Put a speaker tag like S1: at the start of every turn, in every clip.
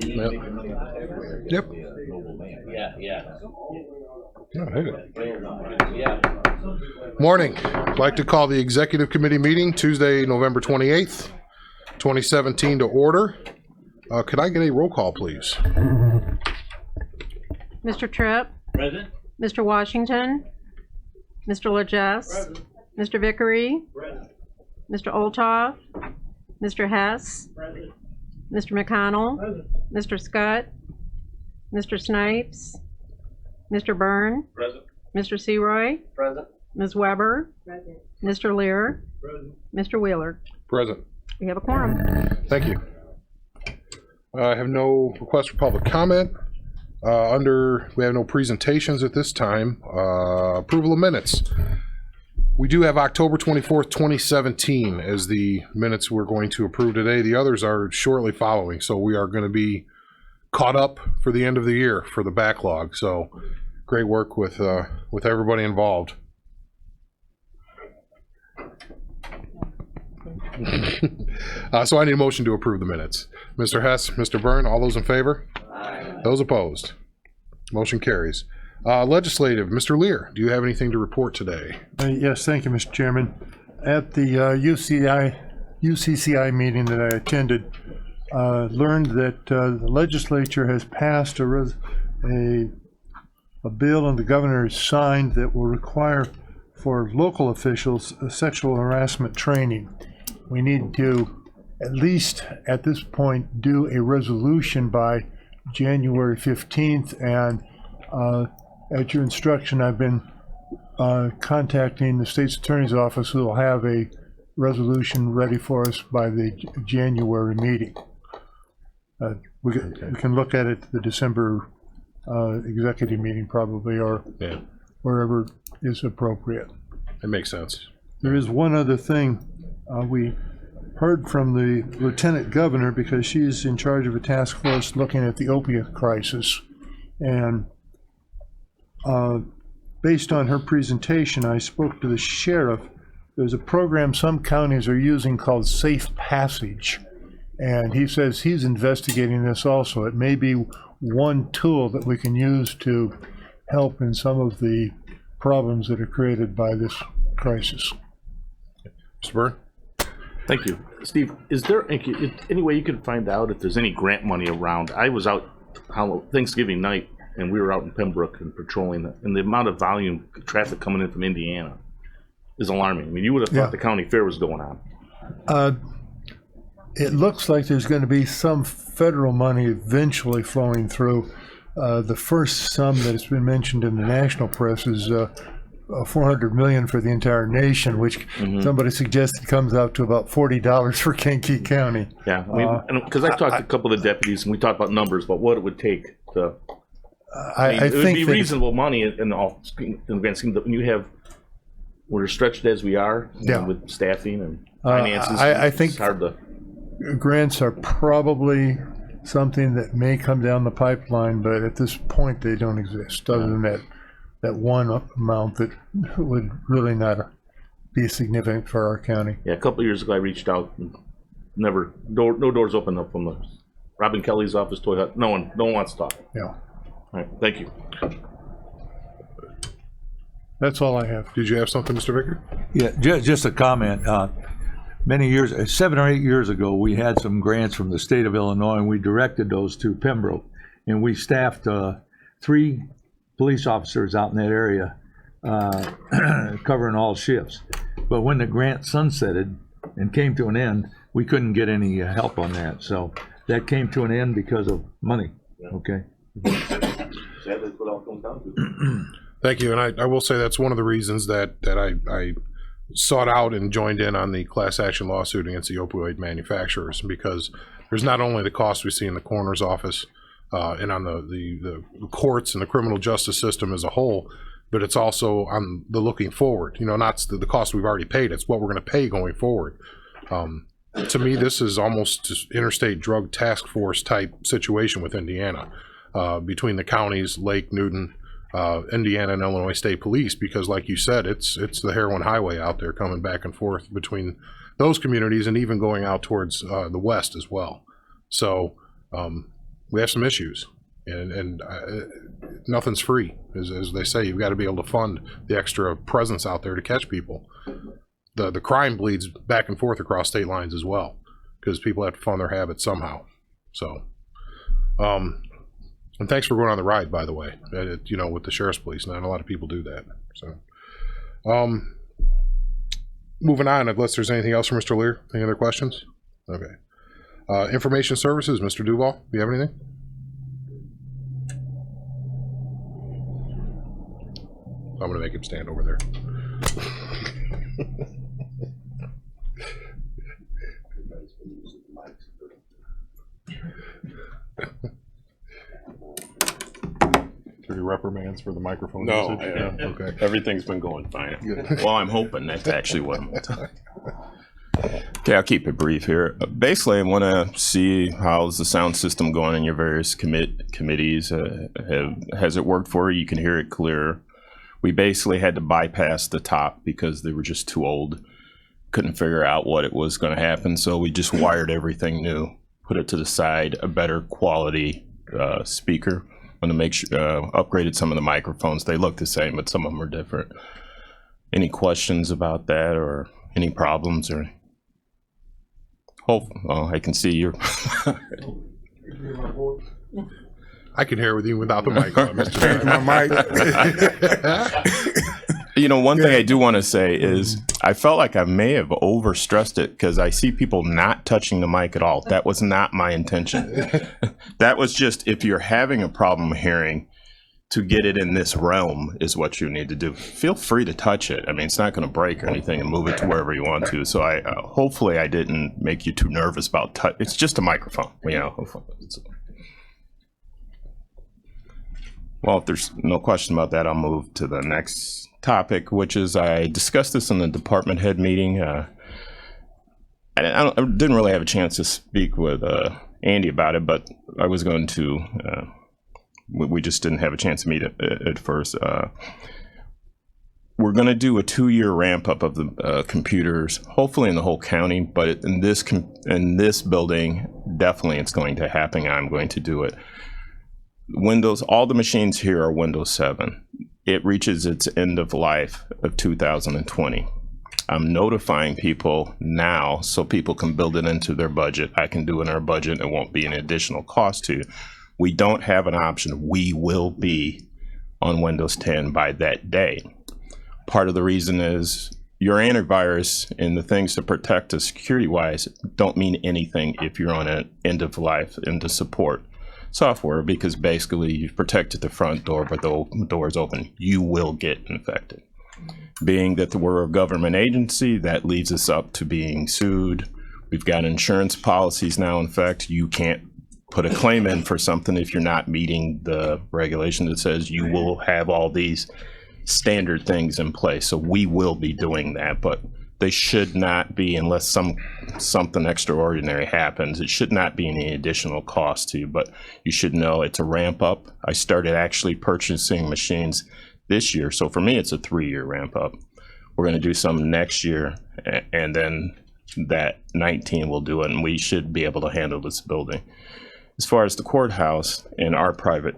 S1: Yep. Yep.
S2: Yeah.
S1: Oh, hit it.
S2: Yeah.
S1: Morning. I'd like to call the Executive Committee meeting Tuesday, November 28th, 2017 to order. Could I get a roll call, please?
S3: Mr. Tripp?
S2: Present.
S3: Mr. Washington? Mr. Legess? Mr. Vickery? Mr. Olthoff? Mr. Hess? Mr. McConnell? Mr. Scott? Mr. Snipes? Mr. Byrne?
S2: Present.
S3: Mr. Seroy?
S2: Present.
S3: Ms. Weber? Mr. Lear? Mr. Wheeler?
S1: Present.
S3: We have a quorum.
S1: Thank you. I have no request for public comment. We have no presentations at this time. Approval of minutes. We do have October 24th, 2017 as the minutes we're going to approve today. The others are shortly following, so we are going to be caught up for the end of the year for the backlog. So great work with everybody involved. So I need a motion to approve the minutes. Mr. Hess, Mr. Byrne, all those in favor?
S2: Aye.
S1: Those opposed? Motion carries. Legislative, Mr. Lear, do you have anything to report today?
S4: Yes, thank you, Mr. Chairman. At the UCCI meeting that I attended, learned that the legislature has passed a bill and the governor has signed that will require for local officials sexual harassment training. We need to, at least at this point, do a resolution by January 15th, and at your instruction, I've been contacting the state's attorney's office, who will have a resolution ready for us by the January meeting. We can look at it at the December executive meeting probably, or wherever is appropriate.
S1: It makes sense.
S4: There is one other thing. We heard from the lieutenant governor, because she's in charge of a task force looking at the opiate crisis. And based on her presentation, I spoke to the sheriff. There's a program some counties are using called Safe Passage. And he says he's investigating this also. It may be one tool that we can use to help in some of the problems that are created by this crisis.
S1: Mr. Byrne?
S5: Thank you. Steve, is there any way you can find out if there's any grant money around? I was out Thanksgiving night, and we were out in Pembroke and patrolling, and the amount of volume of traffic coming in from Indiana is alarming. I mean, you would have thought the county fair was going on.
S4: It looks like there's going to be some federal money eventually flowing through. The first sum that has been mentioned in the national press is $400 million for the entire nation, which somebody suggested comes out to about $40 for Kankakee County.
S5: Yeah, I mean, because I talked to a couple of the deputies, and we talked about numbers, but what it would take to. It would be reasonable money in the grand scheme. When you have, we're stretched as we are with staffing and finances.
S4: I think
S5: it's hard to.
S4: Grants are probably something that may come down the pipeline, but at this point they don't exist, other than that one amount that would really not be significant for our county.
S5: Yeah, a couple of years ago I reached out and no doors opened up from the Robin Kelly's office, Toy Hut. No one wants to talk.
S4: Yeah.
S5: All right, thank you.
S4: That's all I have.
S1: Did you have something, Mr. Vicker?
S6: Yeah, just a comment. Many years, 7 or 8 years ago, we had some grants from the state of Illinois, and we directed those to Pembroke, and we staffed 3 police officers out in that area, covering all shifts. But when the grant sunsetted and came to an end, we couldn't get any help on that. So that came to an end because of money. Okay.
S5: Sadly, what all comes down to.
S1: Thank you. And I will say that's one of the reasons that I sought out and joined in on the class action lawsuit against the opioid manufacturers, because there's not only the cost we see in the coroner's office and on the courts and the criminal justice system as a whole, but it's also on the looking forward. You know, not the cost we've already paid, it's what we're going to pay going forward. To me, this is almost just interstate drug task force type situation with Indiana, between the counties, Lake, Newton, Indiana and Illinois State Police, because like you said, it's the heroin highway out there, coming back and forth between those communities and even going out towards the west as well. So we have some issues, and nothing's free, as they say. You've got to be able to fund the extra presence out there to catch people. The crime bleeds back and forth across state lines as well, because people have to fund their habits somehow. So, and thanks for going on the ride, by the way. With the sheriff's police, not a lot of people do that. So, moving on, unless there's anything else for Mr. Lear. Any other questions? Okay. Information services, Mr. Duval, do you have anything? I'm gonna make him stand over there. Any reprimands for the microphone?
S7: No,
S1: usage? Yeah, okay.
S7: Everything's been going fine.
S8: Well, I'm hoping that's actually what I'm talking. Okay, I'll keep it brief here. Basically, I want to see how's the sound system going in your various committees. Has it worked for you? You can hear it clear. We basically had to bypass the top because they were just too old. Couldn't figure out what it was going to happen, so we just wired everything new, put it to the side, a better quality speaker. Want to make sure upgraded some of the microphones. They look the same, but some of them are different. Any questions about that, or any problems, or? Oh, I can see you.
S1: I can hear with you without the mic on, Mr.
S8: One thing I do want to say is I felt like I may have overstressed it because I see people not touching the mic at all. That was not my intention. That was just, if you're having a problem hearing, to get it in this realm is what you need to do. Feel free to touch it. I mean, it's not going to break or anything, and move it to wherever you want to. So I hopefully I didn't make you too nervous about touch. It's just a microphone, Well, if there's no question about that, I'll move to the next topic, which is I discussed this in the department head meeting. I didn't really have a chance to speak with Andy about it, but I was going to. We just didn't have a chance to meet at first. We're going to do a 2-year ramp up of the computers, hopefully in the whole county, but in this building, definitely it's going to happen. I'm going to do it. Windows, all the machines here are Windows 7. It reaches its end of life of 2020. I'm notifying people now so people can build it into their budget. I can do it in our budget. It won't be an additional cost to you. We don't have an option. We will be on Windows 10 by that day. Part of the reason is your antivirus and the things to protect us security-wise don't mean anything if you're on an end of life, end of support software, because basically you've protected the front door, but the door is open. You will get infected. Being that we're a government agency, that leads us up to being sued. We've got insurance policies now. In fact, you can't put a claim in for something if you're not meeting the regulation that says you will have all these standard things in place. So we will be doing that, but they should not be, unless something extraordinary happens, it should not be any additional cost to you, but you should know it's a ramp up. I started actually purchasing machines this year. So for me, it's a 3-year ramp up. We're going to do some next year, and then that 19 will do it, and we should be able to handle this building. As far as the courthouse and our private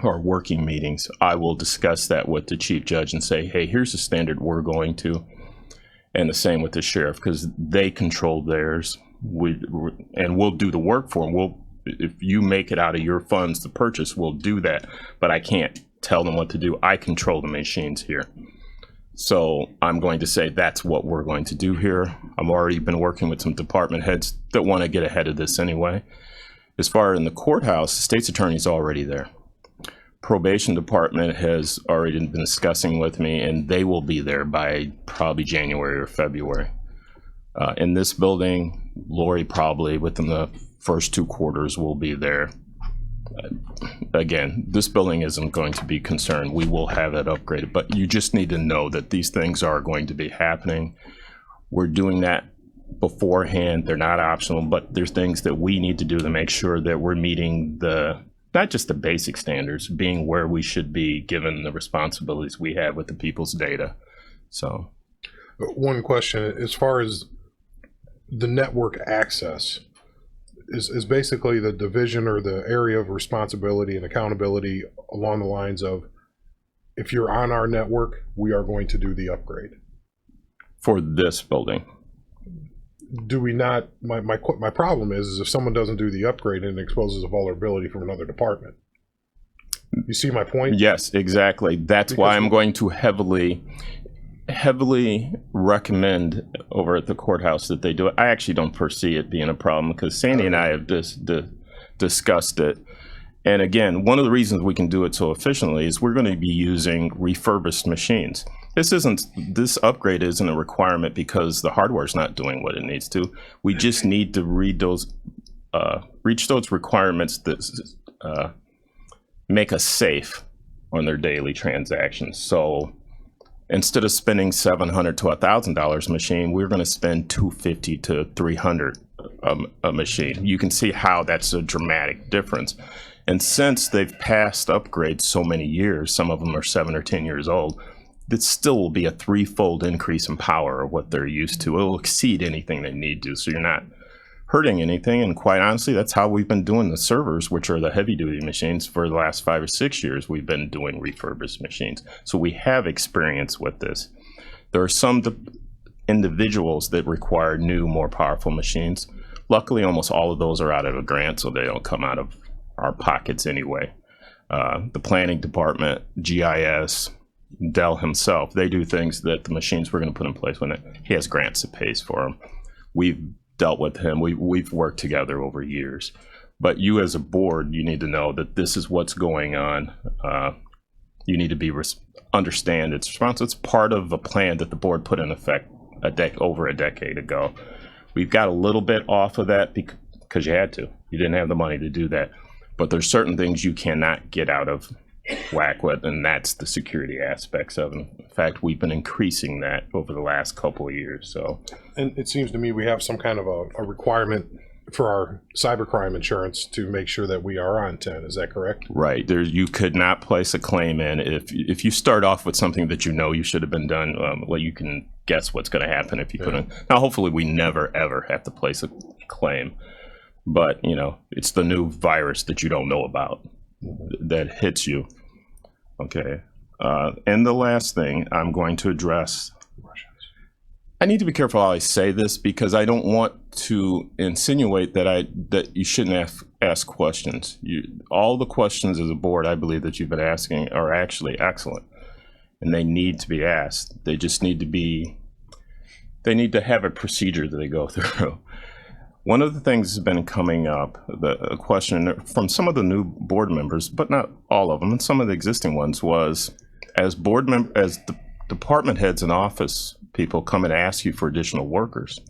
S8: or working meetings, I will discuss that with the chief judge and say, hey, here's the standard we're going to. And the same with the sheriff, because they control theirs. And we'll do the work for them. If you make it out of your funds to purchase, we'll do that. But I can't tell them what to do. I control the machines here. So I'm going to say that's what we're going to do here. I've already been working with some department heads that want to get ahead of this anyway. As far as in the courthouse, the state's attorney's already there. Probation department has already been discussing with me, and they will be there by probably January or February. In this building, Lori probably within the first 2 quarters will be there. Again, this building isn't going to be concerned. We will have it upgraded, but you just need to know that these things are going to be happening. We're doing that beforehand. They're not optional, but there's things that we need to do to make sure that we're meeting not just the basic standards, being where we should be given the responsibilities we have with the people's data. So
S1: One question, as far as the network access, is basically the division or the area of responsibility and accountability along the lines of, if you're on our network, we are going to do the upgrade.
S8: For this building.
S1: Do we not, my problem is if someone doesn't do the upgrade and it exposes a vulnerability from another department. You see my point?
S8: Yes, exactly. That's why I'm going to heavily recommend over at the courthouse that they do it. I actually don't foresee it being a problem because Sandy and I have discussed it. And again, one of the reasons we can do it so efficiently is we're going to be using refurbished machines. This upgrade isn't a requirement because the hardware is not doing what it needs to. We just need to reach those requirements that make us safe on their daily transactions. So instead of spending $700 to $1,000 a machine, we're going to spend $250 to $300 a machine. You can see how that's a dramatic difference. And since they've passed upgrades so many years, some of them are 7 or 10 years old, it still will be a threefold increase in power of what they're used to. It will exceed anything they need to, so you're not hurting anything. And quite honestly, that's how we've been doing the servers, which are the heavy duty machines. For the last 5 or 6 years, we've been doing refurbished machines. So we have experience with this. There are some individuals that require new, more powerful machines. Luckily, almost all of those are out of a grant, so they don't come out of our pockets anyway. The planning department, GIS, Dell himself, they do things that the machines we're going to put in place when he has grants that pays for them. We've dealt with him. We've worked together over years. But you as a board, you need to know that this is what's going on. You need to understand its response. It's part of a plan that the board put in effect over a decade ago. We've got a little bit off of that because you had to. You didn't have the money to do that. But there's certain things you cannot get out of whack with, and that's the security aspects of it. In fact, we've been increasing that over the last couple of years. So,
S1: and it seems to me we have some kind of a requirement for our cybercrime insurance to make sure that we are on 10. Is that correct?
S8: Right. You could not place a claim in if you start off with something that you know you should have been done. Well, you can guess what's going to happen if you put in. Now, hopefully, we never ever have to place a claim, but it's the new virus that you don't know about that hits you. Okay. And the last thing I'm going to address, I need to be careful how I say this because I don't want to insinuate that you shouldn't ask questions. All the questions as a board, I believe, that you've been asking are actually excellent, and they need to be asked. They just need to have a procedure that they go through. One of the things that's been coming up, a question from some of the new board members, but not all of them, and some of the existing ones, was as the department heads and office people come and ask you for additional workers.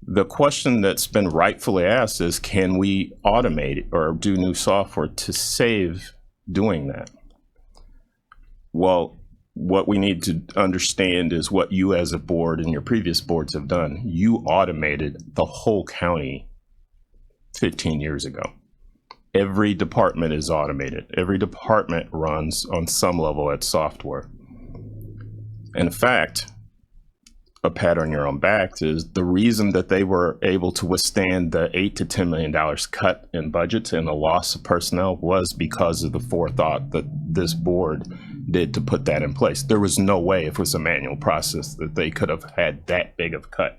S8: The question that's been rightfully asked is, can we automate or do new software to save doing that? Well, what we need to understand is what you as a board and your previous boards have done. You automated the whole county 15 years ago. Every department is automated. Every department runs on some level at software. In fact, a pat on your own back is the reason that they were able to withstand the $8 to $10 million cut in budgets and the loss of personnel was because of the forethought that this board did to put that in place. There was no way, if it was a manual process, that they could have had that big of a cut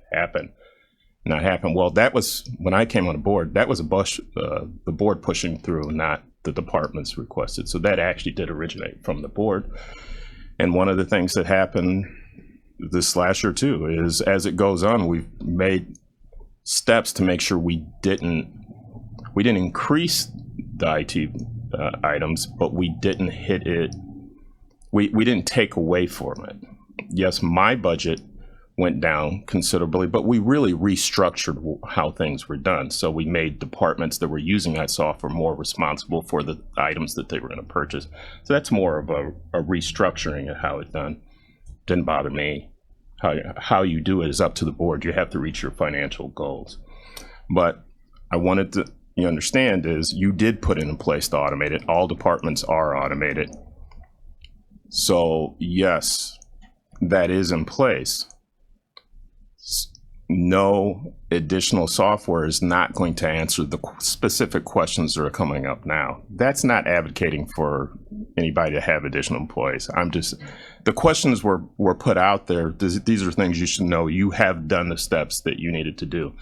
S8: not happen. Well, that was, when I came on the board, that was the board pushing through, not the departments requested. So that actually did originate from the board. And one of the things that happened this last year too is, as it goes on, we've made steps to make sure we didn't increase the IT items, but we didn't hit it. We didn't take away from it. Yes, my budget went down considerably, but we really restructured how things were done. So we made departments that were using that software more responsible for the items that they were going to purchase. So that's more of a restructuring of how it's done. Didn't bother me. How you do it is up to the board. You have to reach your financial goals. But I wanted to you understand is you did put it in place to automate it. All departments are automated. So yes, that is in place, no additional software is not going to answer the specific questions that are coming up now. That's not advocating for anybody to have additional employees. The questions were put out there. These are things you should know. You have done the steps that you needed to do.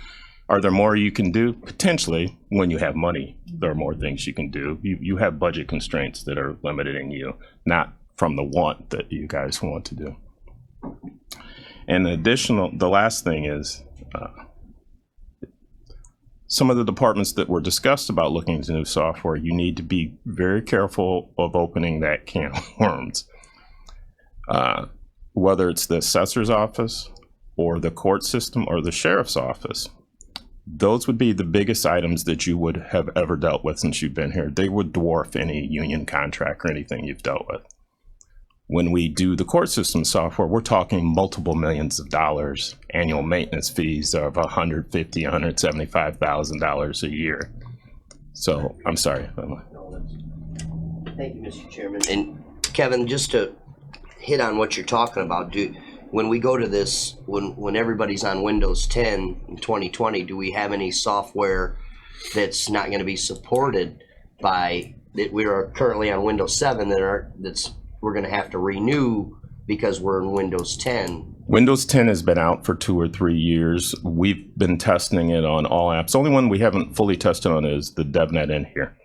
S8: Are there more you can do? Potentially, when you have money, there are more things you can do. You have budget constraints that are limiting you, not from the want that you guys want to do. And the last thing is, some of the departments that were discussed about looking into new software, you need to be very careful of opening that can of worms. Whether it's the assessor's office or the court system or the sheriff's office, those would be the biggest items that you would have ever dealt with since you've been here. They would dwarf any union contract or anything you've dealt with. When we do the court system software, we're talking multiple millions of dollars, annual maintenance fees of $150,000, $175,000 a year. So, I'm sorry.
S7: Thank you, Mr. Chairman. And Kevin, just to hit on what you're talking about, when we go to this, when everybody's on Windows 10 in 2020, do we have any software that's not going to be supported by, that we are currently on Windows 7 we're going to have to renew because we're in Windows 10?
S8: Windows 10 has been out for 2 or 3 years. We've been testing it on all apps. The only one we haven't fully tested on is the DevNet in here.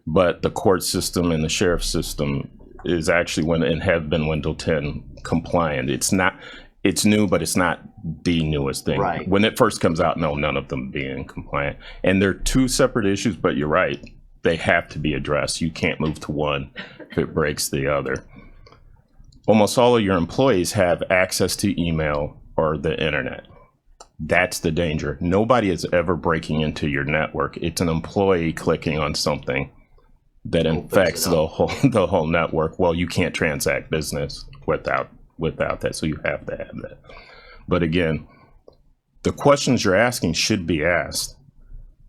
S8: But the court system and the sheriff system is actually and have been Windows 10 compliant. It's new, but it's not the newest thing.
S7: Right.
S8: When it first comes out, no, none of them being compliant. And they're two separate issues, but you're right. They have to be addressed. You can't move to one if it breaks the other. Almost all of your employees have access to email or the internet. That's the danger. Nobody is ever breaking into your network. It's an employee clicking on something that infects the whole network. Well, you can't transact business without that, so you have to have that. But again, the questions you're asking should be asked.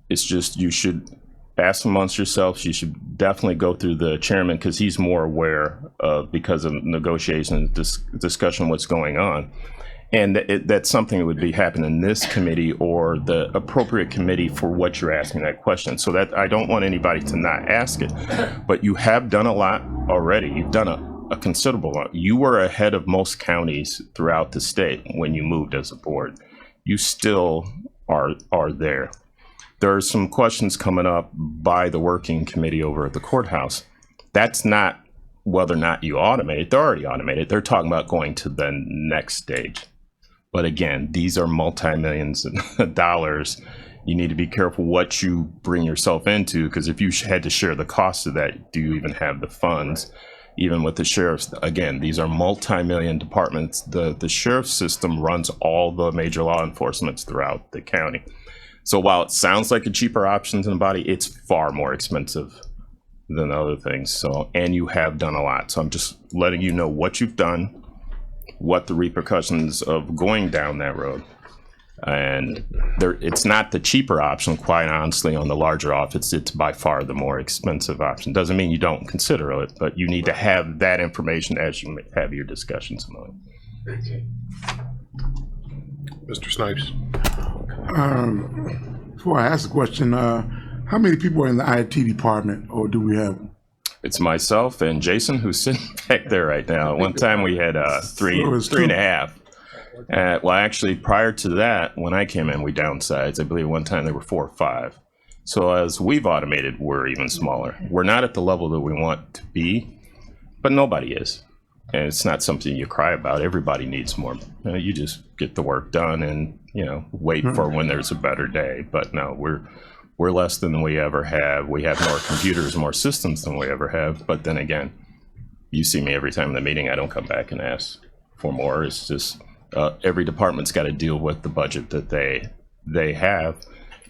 S8: It's just you should ask amongst yourselves. You should definitely go through the chairman because he's more aware of, because of negotiation and discussion what's going on. And that's something that would be happening in this committee or the appropriate committee for what you're asking that question. So that I don't want anybody to not ask it, but you have done a lot already. You've done a considerable lot. You were ahead of most counties throughout the state when you moved as a board. You still are there. There are some questions coming up by the working committee over at the courthouse. That's not whether or not you automate it. They're already automated. They're talking about going to the next stage. But again, these are multi-millions of dollars. You need to be careful what you bring yourself into, because if you had to share the cost of that, do you even have the funds? Even with the sheriffs, again, these are multi-million departments. The sheriff's system runs all the major law enforcements throughout the county. So while it sounds like a cheaper option in the body, it's far more expensive than other things. So, and you have done a lot. So I'm just letting you know what you've done, what the repercussions of going down that road. And it's not the cheaper option, quite honestly, on the larger office. It's by far the more expensive option. Doesn't mean you don't consider it, but you need to have that information as you have your discussions among it.
S1: Mr. Snipes.
S9: Before I ask the question, how many people are in the IT department, or do we have?
S8: It's myself and Jason, who's sitting back there right now. At one time we had three and a half. Well, actually, prior to that, when I came in, we downsized. I believe one time there were 4 or 5. So as we've automated, we're even smaller. We're not at the level that we want to be, but nobody is. And it's not something you cry about. Everybody needs more. You just get the work done and, wait for when there's a better day. But no, we're less than we ever have. We have more computers, more systems than we ever have. But then again, you see me every time in the meeting. I don't come back and ask for more. It's just every department's got to deal with the budget that they have.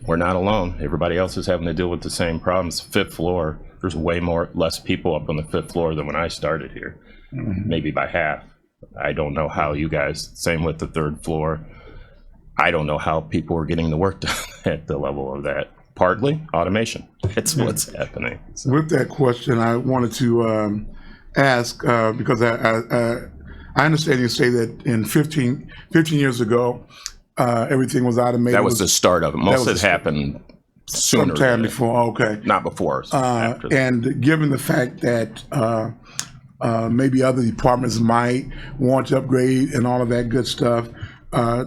S8: We're not alone. Everybody else is having to deal with the same problems. 5th floor, there's way less people up on the 5th floor than when I started here. Maybe by half. I don't know how you guys, same with the 3rd floor. I don't know how people are getting the work done at the level of that. Partly automation. It's what's happening. So.
S9: With that question, I wanted to ask, because I understand you say that in 15 years ago, everything was automated.
S8: That was the start of it. Most of
S9: was
S8: it happened sooner.
S9: sometime
S8: than-
S9: before, okay.
S8: Not before. After that.
S9: And given the fact that maybe other departments might want to upgrade and all of that good stuff,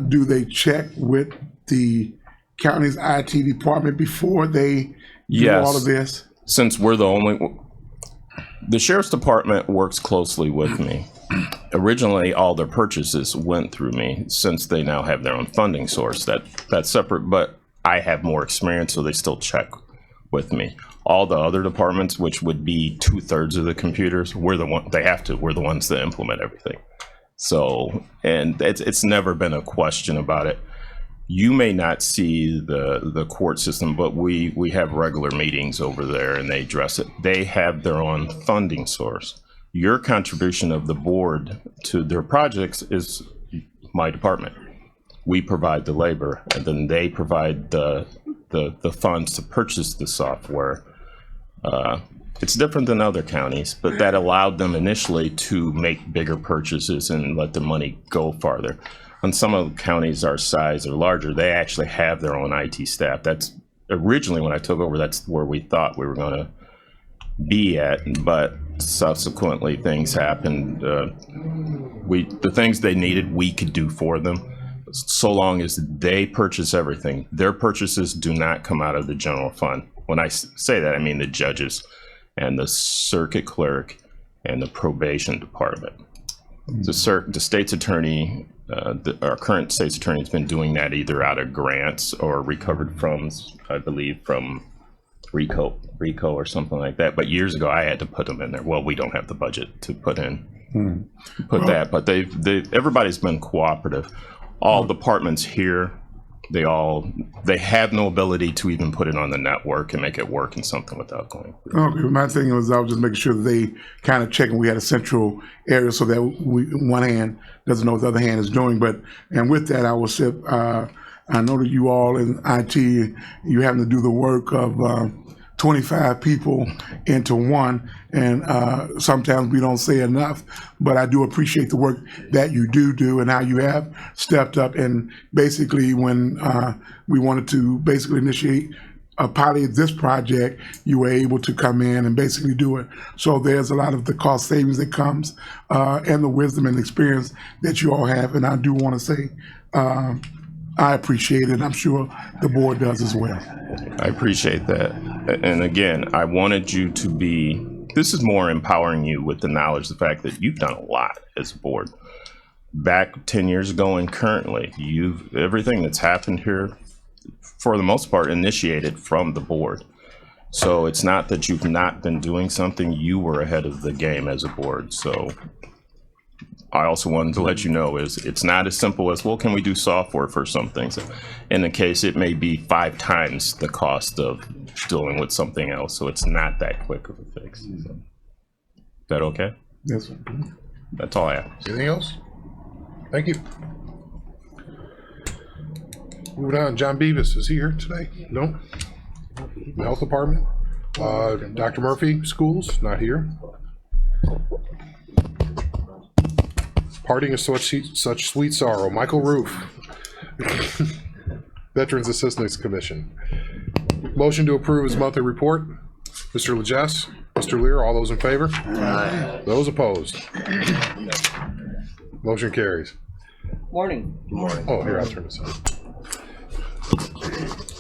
S9: do they check with the county's IT department before they do
S8: Yes.
S9: all of this?
S8: Since we're the sheriff's department works closely with me. Originally, all their purchases went through me. Since they now have their own funding source, that's separate. But I have more experience, so they still check with me. All the other departments, which would be 2/3 of the computers, we're the ones that implement everything. So, and it's never been a question about it. You may not see the court system, but we have regular meetings over there and they address it. They have their own funding source. Your contribution of the board to their projects is my department. We provide the labor and then they provide the funds to purchase the software. It's different than other counties, but that allowed them initially to make bigger purchases and let the money go farther. On some of the counties our size or larger, they actually have their own IT staff. That's originally when I took over, that's where we thought we were going to be at, but subsequently things happened. The things they needed, we could do for them, so long as they purchase everything. Their purchases do not come out of the general fund. When I say that, I mean the judges and the circuit clerk and the probation department. The state's attorney, our current state's attorney has been doing that either out of grants or recovered funds, I believe, from RICO or something like that. But years ago, I had to put them in there. Well, we don't have the budget to put that, but everybody's been cooperative. All departments here, they have no ability to even put it on the network and make it work in something without going.
S9: Okay, my thing was I was just making sure that they kind of check and we had a central area so that one hand doesn't know what the other hand is doing. And with that, I will say, I know that you all in IT, you having to do the work of 25 people into one, and sometimes we don't say enough, but I do appreciate the work that you do and how you have stepped up. And basically when we wanted to basically initiate a pilot of this project, you were able to come in and basically do it. So there's a lot of the cost savings that comes and the wisdom and experience that you all have. And I do want to say, I appreciate it. I'm sure the board does as well.
S8: I appreciate that. And again, I wanted you to this is more empowering you with the knowledge, the fact that you've done a lot as a board. Back 10 years ago and currently, everything that's happened here, for the most part, initiated from the board. So it's not that you've not been doing something, you were ahead of the game as a board. So I also wanted to let you know it's not as simple as, well, can we do software for some things? In the case, it may be 5 times the cost of dealing with something else. So it's not that quick of a fix. So, is that okay?
S9: Yes, sir.
S8: That's all I have.
S1: Anything else? Thank you. Moving on, John Beavis, is he here today? No? The Health Department? Dr. Murphy, Schools, not here. Parting is such sweet sorrow. Michael Roof. Veterans Assistance Commission. Motion to approve his monthly report. Mr. Legess, Mr. Lear, all those in favor? Aye. Those opposed? Motion carries.
S2: Morning.
S1: Oh, here, I'll turn this on.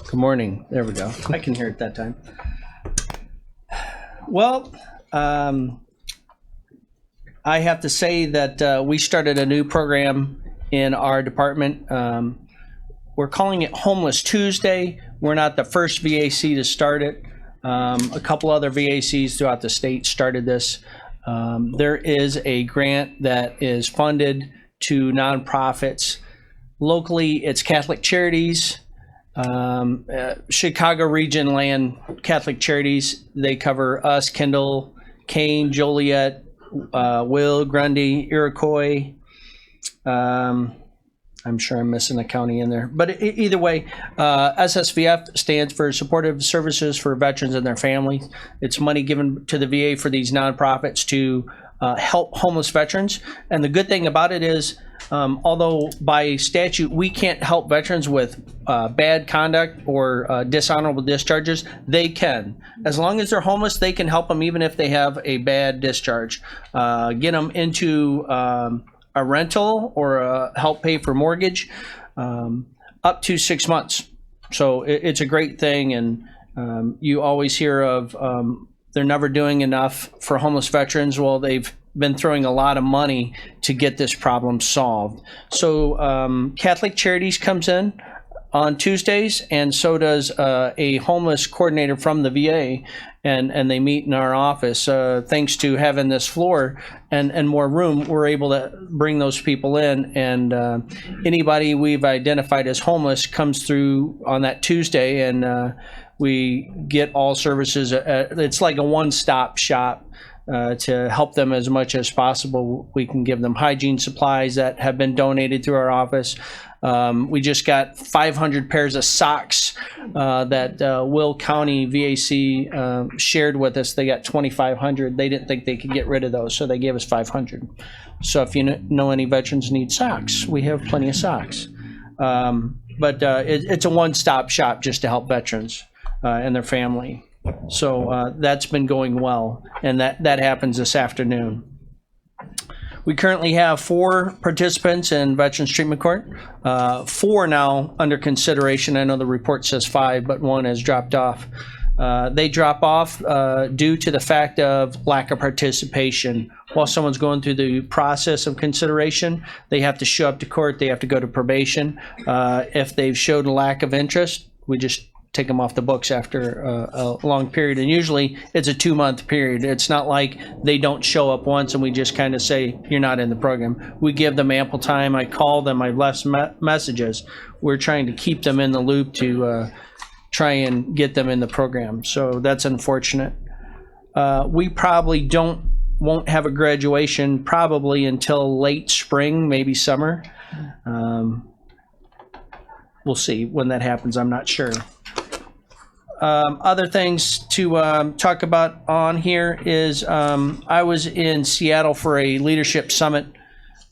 S2: Good morning. There we go. I can hear it that time. Well, I have to say that we started a new program in our department. We're calling it Homeless Tuesday. We're not the first VAC to start it. A couple other VACs throughout the state started this. There is a grant that is funded to nonprofits. Locally, it's Catholic Charities, Chicago Region Land Catholic Charities. They cover us, Kendall, Kane, Joliet, Will, Grundy, Iroquois. I'm sure I'm missing a county in there. But either way, SSVF stands for Supportive Services for Veterans and Their Families. It's money given to the VA for these nonprofits to help homeless veterans. And the good thing about it is, although by statute we can't help veterans with bad conduct or dishonorable discharges, they can. As long as they're homeless, they can help them even if they have a bad discharge. Get them into a rental or help pay for mortgage up to 6 months. So it's a great thing, and you always hear of they're never doing enough for homeless veterans. Well, they've been throwing a lot of money to get this problem solved. So Catholic Charities comes in on Tuesdays, and so does a homeless coordinator from the VA, and they meet in our office. Thanks to having this floor and more room, we're able to bring those people in, and anybody we've identified as homeless comes through on that Tuesday, and we get all services. It's like a one-stop shop. To help them as much as possible. We can give them hygiene supplies that have been donated through our office. We just got 500 pairs of socks that Will County VAC shared with us. They got 2,500. They didn't think they could get rid of those, so they gave us 500. So if you know any veterans need socks, we have plenty of socks. But it's a one-stop shop just to help veterans and their family. So that's been going well, and that happens this afternoon. We currently have 4 participants in Veterans Treatment Court, 4 now under consideration. I know the report says 5, but 1 has dropped off. They drop off due to the fact of lack of participation. While someone's going through the process of consideration, they have to show up to court, they have to go to probation. If they've showed a lack of interest, we just take them off the books after a long period, and usually it's a 2-month period. It's not like they don't show up once and we just kind of say you're not in the program. We give them ample time. I call them, I've left messages. We're trying to keep them in the loop to try and get them in the program. So that's unfortunate. We probably won't have a graduation probably until late spring, maybe summer. We'll see when that happens. I'm not sure. Other things to talk about on here is I was in Seattle for a leadership summit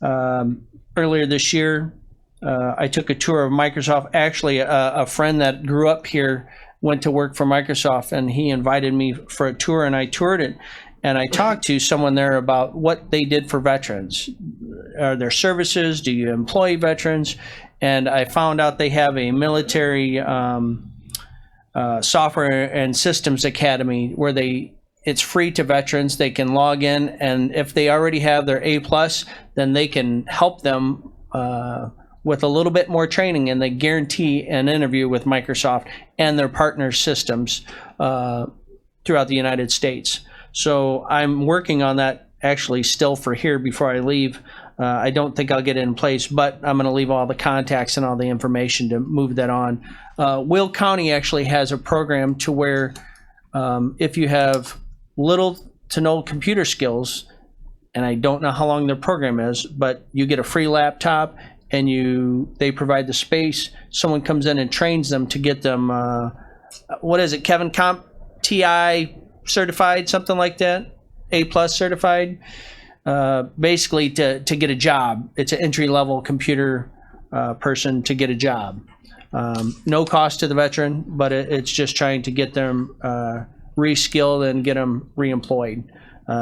S2: earlier this year. I took a tour of Microsoft. Actually, a friend that grew up here went to work for Microsoft, and he invited me for a tour, and I toured it. And I talked to someone there about what they did for veterans. Are there services? Do you employ veterans? And I found out they have a military software and systems academy where it's free to veterans. They can log in, and if they already have their A+, then they can help them with a little bit more training, and they guarantee an interview with Microsoft and their partner systems throughout the United States. So I'm working on that actually still for here before I leave. I don't think I'll get it in place, but I'm going to leave all the contacts and all the information to move that on. Will County actually has a program to where if you have little to no computer skills, and I don't know how long their program is, but you get a free laptop and they provide the space. Someone comes in and trains them to get them, what is it, Kevin, CompTIA certified, something like that, A+ certified. Basically to get a job. It's an entry-level computer person to get a job. No cost to the veteran, but it's just trying to get them re-skilled and get them re-employed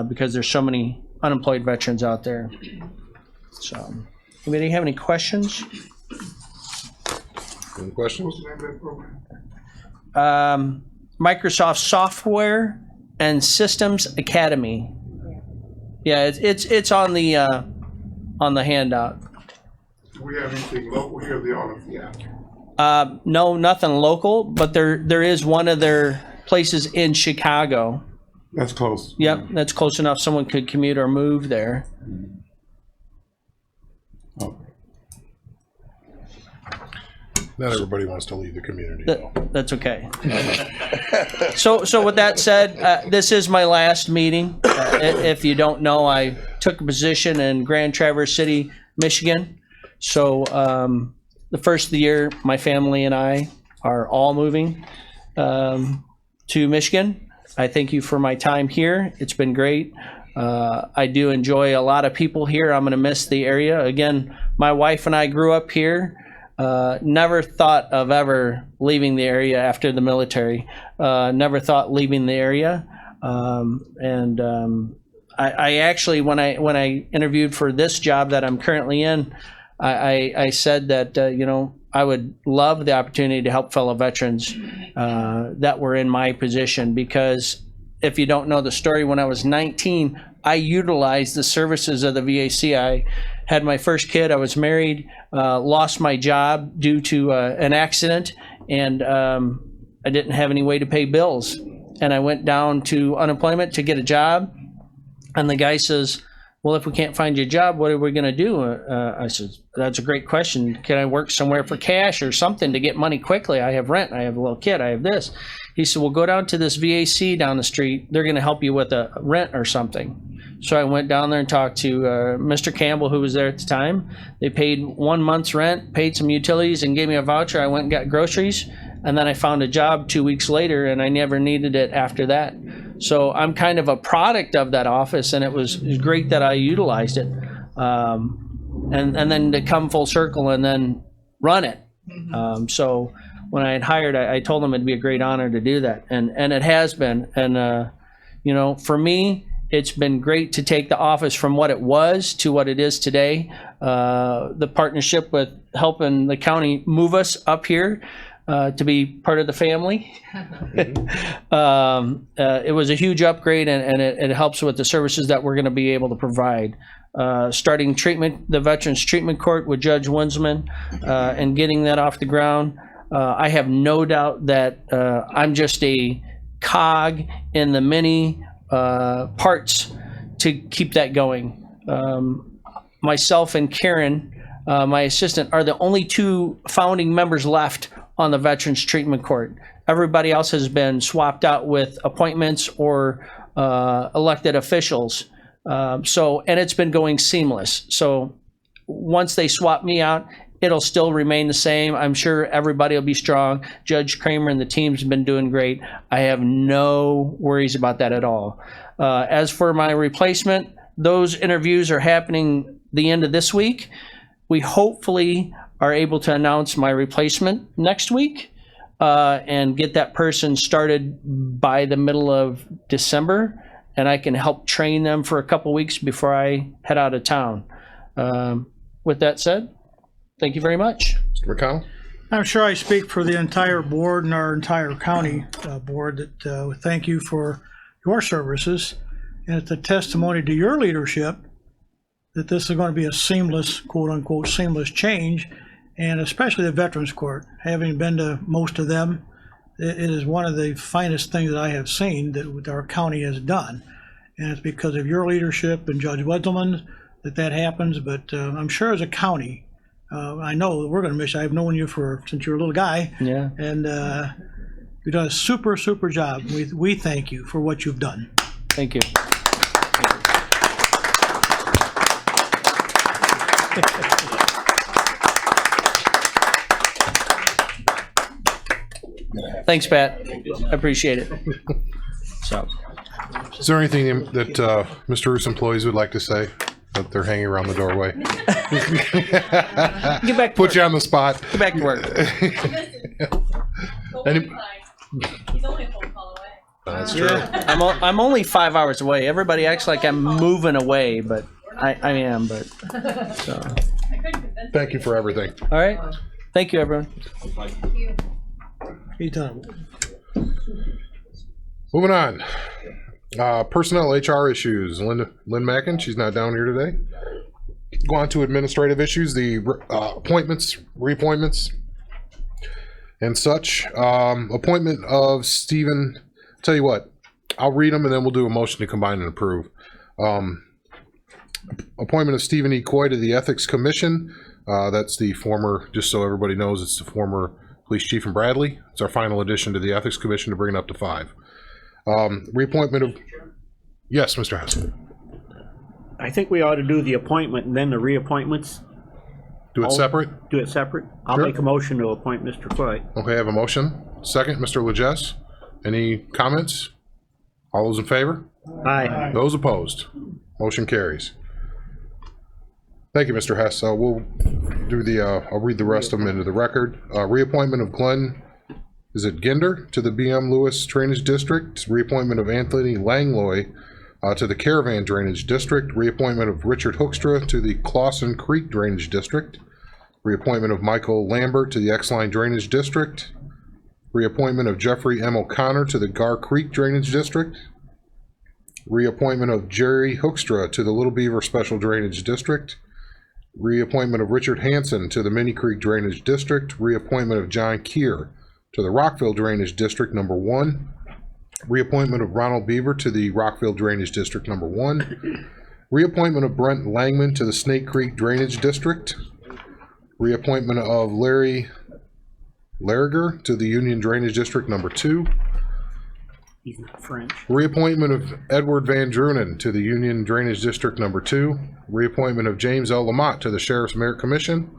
S2: because there's so many unemployed veterans out there. So, anybody have any questions?
S1: Any questions?
S2: Microsoft Software and Systems Academy. Yeah, it's on the handout.
S9: Do we have anything local here? The audience, yeah.
S2: No, nothing local, but there is one of their places in Chicago.
S9: That's close.
S2: Yep, that's close enough. Someone could commute or move there.
S9: Okay.
S1: Not everybody wants to leave the community, though.
S2: That's okay. So with that said, this is my last meeting. If you don't know, I took a position in Grand Traverse City, Michigan. So the first of the year, my family and I are all moving to Michigan. I thank you for my time here. It's been great. I do enjoy a lot of people here. I'm going to miss the area. Again, my wife and I grew up here. Never thought of ever leaving the area after the military. Never thought leaving the area. I actually, when I interviewed for this job that I'm currently in, I said that, I would love the opportunity to help fellow veterans that were in my position, because if you don't know the story, when I was 19, I utilized the services of the VAC. I had my first kid, I was married, lost my job due to an accident, and I didn't have any way to pay bills. And I went down to unemployment to get a job, and the guy says, well, if we can't find you a job, what are we going to do? I said, that's a great question. Can I work somewhere for cash or something to get money quickly? I have rent. I have a little kid. I have this. He said, well, go down to this VAC down the street. They're going to help you with a rent or something. So I went down there and talked to Mr. Campbell, who was there at the time. They paid 1 month's rent, paid some utilities, and gave me a voucher. I went and got groceries, and then I found a job 2 weeks later, and I never needed it after that. So I'm kind of a product of that office, and it was great that I utilized it. And then to come full circle and then run it. So when I had hired, I told them it'd be a great honor to do that. And it has been. And, for me, it's been great to take the office from what it was to what it is today. The partnership with helping the county move us up here to be part of the family. It was a huge upgrade, and it helps with the services that we're going to be able to provide. Starting treatment, the Veterans Treatment Court with Judge Winsman, and getting that off the ground. I have no doubt that I'm just a cog in the many parts to keep that going. Myself and Karen, my assistant, are the only two founding members left on the Veterans Treatment Court. Everybody else has been swapped out with appointments or elected officials. And it's been going seamless. So once they swap me out, it'll still remain the same. I'm sure everybody will be strong. Judge Kramer and the team's have been doing great. I have no worries about that at all. As for my replacement, those interviews are happening the end of this week. We hopefully are able to announce my replacement next week and get that person started by the middle of December, and I can help train them for a couple weeks before I head out of town. With that said, thank you very much.
S1: Mr. McConnell?
S10: I'm sure I speak for the entire board and our entire county board that we thank you for your services, and it's a testimony to your leadership that this is going to be a seamless, quote unquote, seamless change, and especially the Veterans Court. Having been to most of them, it is one of the finest things that I have seen that our county has done, and it's because of your leadership and Judge Wedelman that happens. But I'm sure as a county, I know that we're going to miss you. I've known you since you were a little guy,
S2: Yeah.
S10: and you've done a super job. We thank you for what you've done.
S2: Thank you. Thanks, Pat. I appreciate it. So,
S1: Is there anything that Mr. Roos employees would like to say that they're hanging around the doorway?
S2: get back to
S1: Put
S2: work.
S1: you on the spot.
S2: Get back to work.
S1: Any-
S11: He's only a phone call away.
S1: That's true.
S2: I'm only 5 hours away. Everybody acts like I'm moving away, but I am. But so,
S11: I couldn't convince
S1: Thank you for everything.
S2: all right. Thank you, everyone.
S11: you.
S10: He's done.
S1: Moving on. Personnel HR issues. Lynn Mackin, she's not down here today. Go on to administrative issues, the appointments, reappointments, and such. Appointment of Stephen. Tell you what, I'll read them and then we'll do a motion to combine and approve. Appointment of Stephen E. Coy to the Ethics Commission. That's the former, just so everybody knows, it's the former police chief in Bradley. It's our final addition to the Ethics Commission to bring it up to 5. Reappointment of, yes, Mr. Hess.
S12: I think we ought to do the appointment and then the reappointments.
S1: Do it separate?
S12: Do it separate. I'll
S1: Sure.
S12: make a motion to appoint Mr. Coy.
S1: Okay, I have a motion. Second, Mr. Legess. Any comments? All those in favor?
S12: Aye.
S1: Those opposed? Motion carries. Thank you, Mr. Hess. We'll do I'll read the rest of them into the record. Reappointment of Glenn, is it Ginder, to the BM Lewis Drainage District. Reappointment of Anthony Langloy to the Caravan Drainage District. Reappointment of Richard Hookstra to the Clawson Creek Drainage District. Reappointment of Michael Lambert to the X-Line Drainage District. Reappointment of Jeffrey M. O'Connor to the Gar Creek Drainage District. Reappointment of Jerry Hookstra to the Little Beaver Special Drainage District. Reappointment of Richard Hansen to the Minnie Creek Drainage District. Reappointment of John Keir to the Rockville Drainage District number 1. Reappointment of Ronald Beaver to the Rockville Drainage District number 1. Reappointment of Brent Langman to the Snake Creek Drainage District. Reappointment of Larry Larriger to the Union Drainage District number 2.
S12: Even French.
S1: Reappointment of Edward Van Drunen to the Union Drainage District number 2. Reappointment of James L. Lamott to the Sheriff's Merit Commission.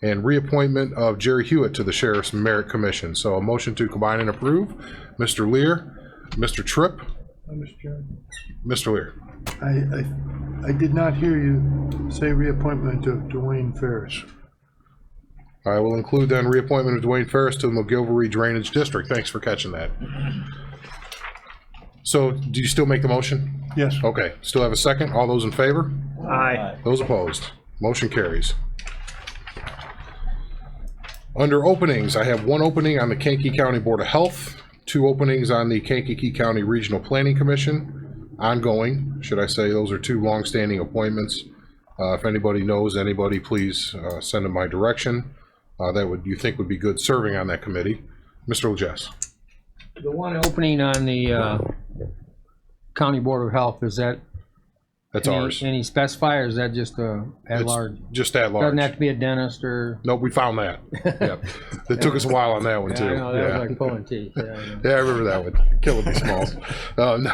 S1: And reappointment of Jerry Hewitt to the Sheriff's Merit Commission. So a motion to combine and approve. Mr. Lear, Mr. Tripp,
S4: Mr. Chairman,
S1: Mr. Lear.
S4: I did not hear you say reappointment of Dwayne Ferris.
S1: I will include then reappointment of Dwayne Ferris to the McGilvery Drainage District. Thanks for catching that. So do you still make the motion?
S4: Yes.
S1: Okay, still have a second? All those in favor?
S12: Aye.
S1: Those opposed? Motion carries. Under openings, I have 1 opening on the Kankakee County Board of Health, 2 openings on the Kankakee County Regional Planning Commission, ongoing, should I say. Those are 2 longstanding appointments. If anybody knows anybody, please send them my direction. That you think would be good serving on that committee. Mr. Lejess.
S13: The one opening on the County Board of Health, is that
S1: That's ours.
S13: any specifier, or is that just at
S1: It's
S13: large?
S1: just at large.
S13: Doesn't have to be a dentist or?
S1: Nope, we found that. Yep. It took us a while on that one, too.
S13: Yeah, I know, that
S1: Yeah.
S13: was like pulling teeth. Yeah, I know.
S1: Yeah, I remember that one. Killing me small. No.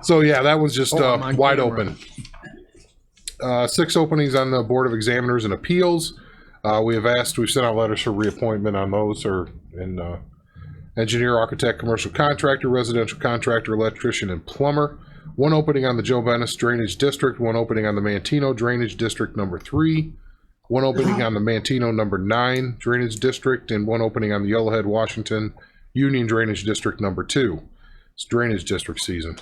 S1: So yeah, that was just
S13: Oh, I'm on
S1: wide
S13: camera.
S1: open. 6 openings on the Board of Examiners and Appeals. We've sent out letters for reappointment on those, or in engineer, architect, commercial contractor, residential contractor, electrician, and plumber. 1 opening on the Joe Bennis Drainage District, 1 opening on the Mantino Drainage District number 3, 1 opening on the Mantino number 9 Drainage District, and 1 opening on the Yellowhead Washington Union Drainage District number 2. It's drainage district season.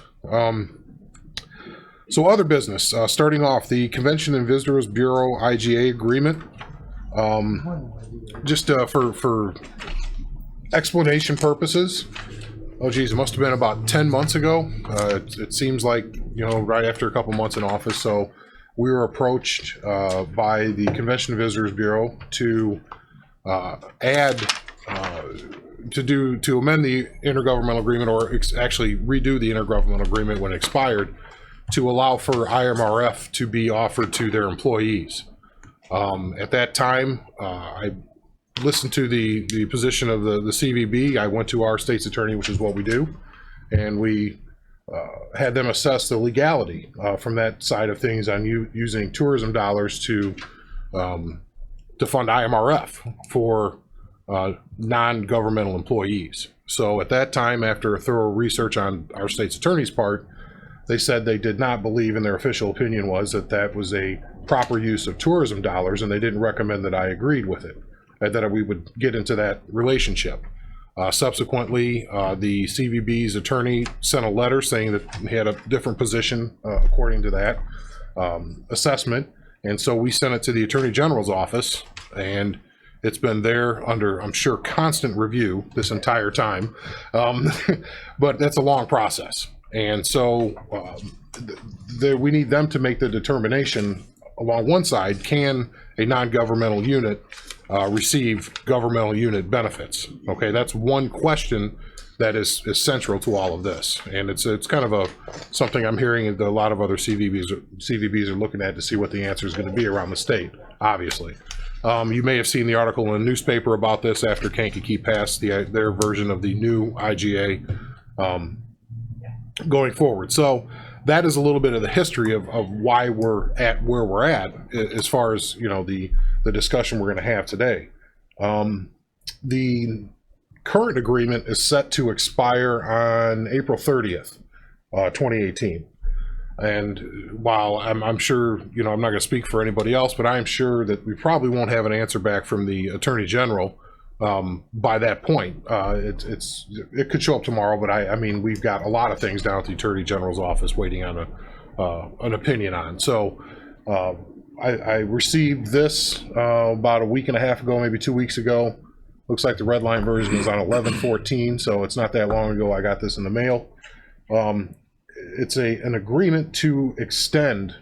S1: So other business, starting off, the Convention and Visitors Bureau IGA agreement. Just for explanation purposes, oh geez, it must have been about 10 months ago. It seems like, right after a couple months in office. So we were approached by the Convention and Visitors Bureau to to amend the intergovernmental agreement, or actually redo the intergovernmental agreement when it expired, to allow for IMRF to be offered to their employees. At that time, I listened to the position of the CVB. I went to our state's attorney, which is what we do, and we had them assess the legality from that side of things on using tourism dollars to fund IMRF for non-governmental employees. So at that time, after a thorough research on our state's attorney's part, they said they did not believe, and their official opinion was that was a proper use of tourism dollars, and they didn't recommend that I agreed with it, that we would get into that relationship. Subsequently, the CVB's attorney sent a letter saying that he had a different position according to that assessment, and so we sent it to the Attorney General's office, and it's been there under, I'm sure, constant review this entire time, but that's a long process. And so we need them to make the determination along one side, can a non-governmental unit receive governmental unit benefits? Okay, that's one question that is central to all of this. And it's kind of something I'm hearing that a lot of other CVBs are looking at to see what the answer is going to be around the state, obviously. You may have seen the article in the newspaper about this after Kankakee passed their version of the new IGA going forward. So that is a little bit of the history of why we're at where we're at as far as the discussion we're going to have today. The current agreement is set to expire on April 30th, 2018. And while I'm sure, you know, I'm not going to speak for anybody else, but I'm sure that we probably won't have an answer back from the Attorney General by that point. It could show up tomorrow, but I mean, we've got a lot of things down at the Attorney General's office waiting on an opinion on. So I received this about a week and a half ago, maybe 2 weeks ago. Looks like the red line version is on 11/14, so it's not that long ago I got this in the mail. It's an agreement to extend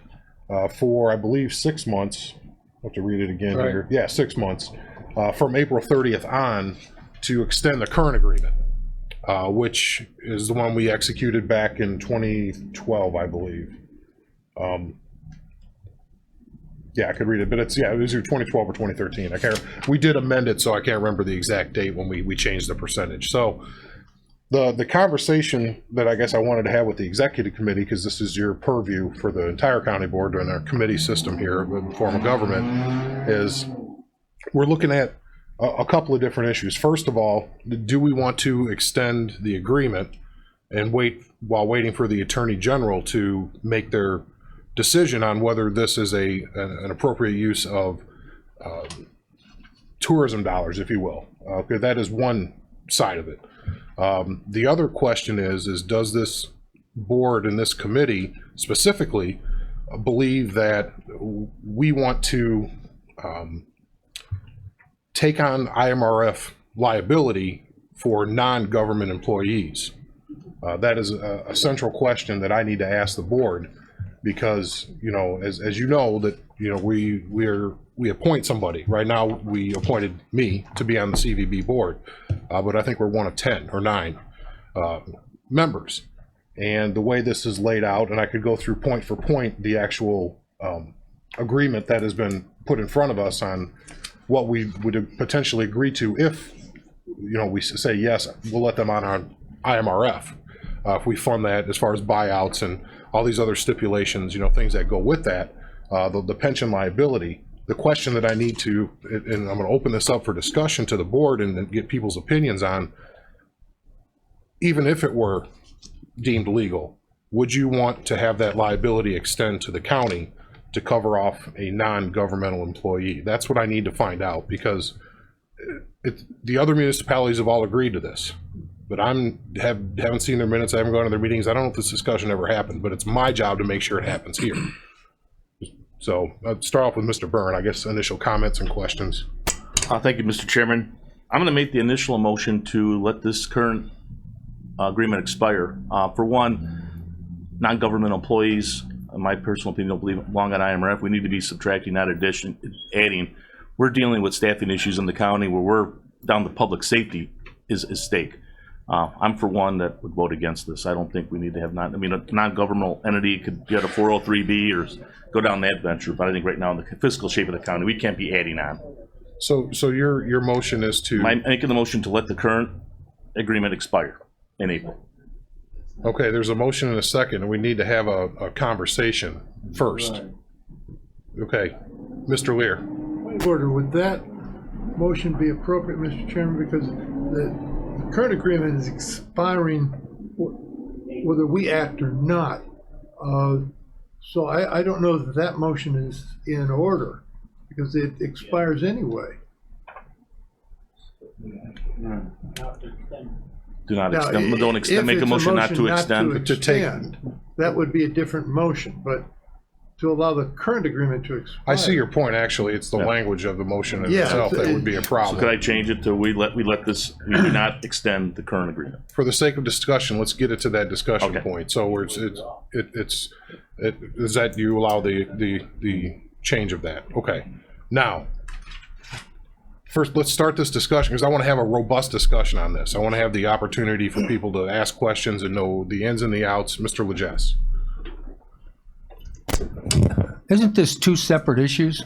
S1: for, I believe, 6 months. I have to read it again here. Yeah, 6 months from April 30th on to extend the current agreement, which is the one we executed back in 2012, I believe. Yeah, I could read it, but it was either 2012 or 2013. I can't. We did amend it, so I can't remember the exact date when we changed the percentage. So the conversation that I guess I wanted to have with the executive committee, because this is your purview for the entire county board and our committee system here in form of government, is we're looking at a couple of different issues. First of all, do we want to extend the agreement and wait while waiting for the Attorney General to make their decision on whether this is an appropriate use of tourism dollars, if you will? Okay, that is one side of it. The other question is does this board and this committee specifically believe that we want to take on IMRF liability for non-government employees? That is a central question that I need to ask the board, because, you know, as you know, that, you know, we appoint somebody. Right now, we appointed me to be on the CVB board, but I think we're one of 10 or 9 members. And the way this is laid out, and I could go through point for point the actual agreement that has been put in front of us on what we would potentially agree to if, you know, we say yes, we'll let them on our IMRF. If we fund that, as far as buyouts and all these other stipulations, you know, things that go with that, the pension liability. The question that I need to, and I'm going to open this up for discussion to the board and get people's opinions on, even if it were deemed legal, would you want to have that liability extend to the county to cover off a non-governmental employee? That's what I need to find out, because the other municipalities have all agreed to this. But haven't seen their minutes, I haven't gone to their meetings, I don't know if this discussion ever happened, but it's my job to make sure it happens here. So I'll start off with Mr. Byrne, I guess, initial comments and questions.
S5: Thank you, Mr. Chairman. I'm going to make the initial motion to let this current agreement expire. For one, non-government employees, in my personal opinion, don't belong on IMRF. We need to be subtracting, not adding. We're dealing with staffing issues in the county where we're down to public safety is stake. I'm for one that would vote against this. I don't think we need to have a non-governmental entity could get a 403B or go down that venture, but I think right now in the fiscal shape of the county, we can't be adding on.
S1: So your motion is to?
S5: I'm making the motion to let the current agreement expire in April.
S1: Okay, there's a motion and a second, and we need to have a conversation first. Okay, Mr. Lear.
S4: Point of order, would that motion be appropriate, Mr. Chairman, because the current agreement is expiring whether we act or not. So I don't know that that motion is in order, because it expires anyway.
S5: Do not
S4: Now,
S5: extend, don't extend, make a motion not to extend.
S1: To take,
S4: that would be a different motion, but to allow the current agreement to expire.
S1: I see your point, actually, it's the language of the motion in itself that would be a
S5: So
S1: problem.
S5: could I change it to we do not extend the current agreement?
S1: For the sake of discussion, let's get it to that discussion
S5: Okay.
S1: point. So where is that you allow the change of that? Okay. Now, first, let's start this discussion, because I want to have a robust discussion on this. I want to have the opportunity for people to ask questions and know the ins and the outs. Mr. Legess.
S13: Isn't this 2 separate issues?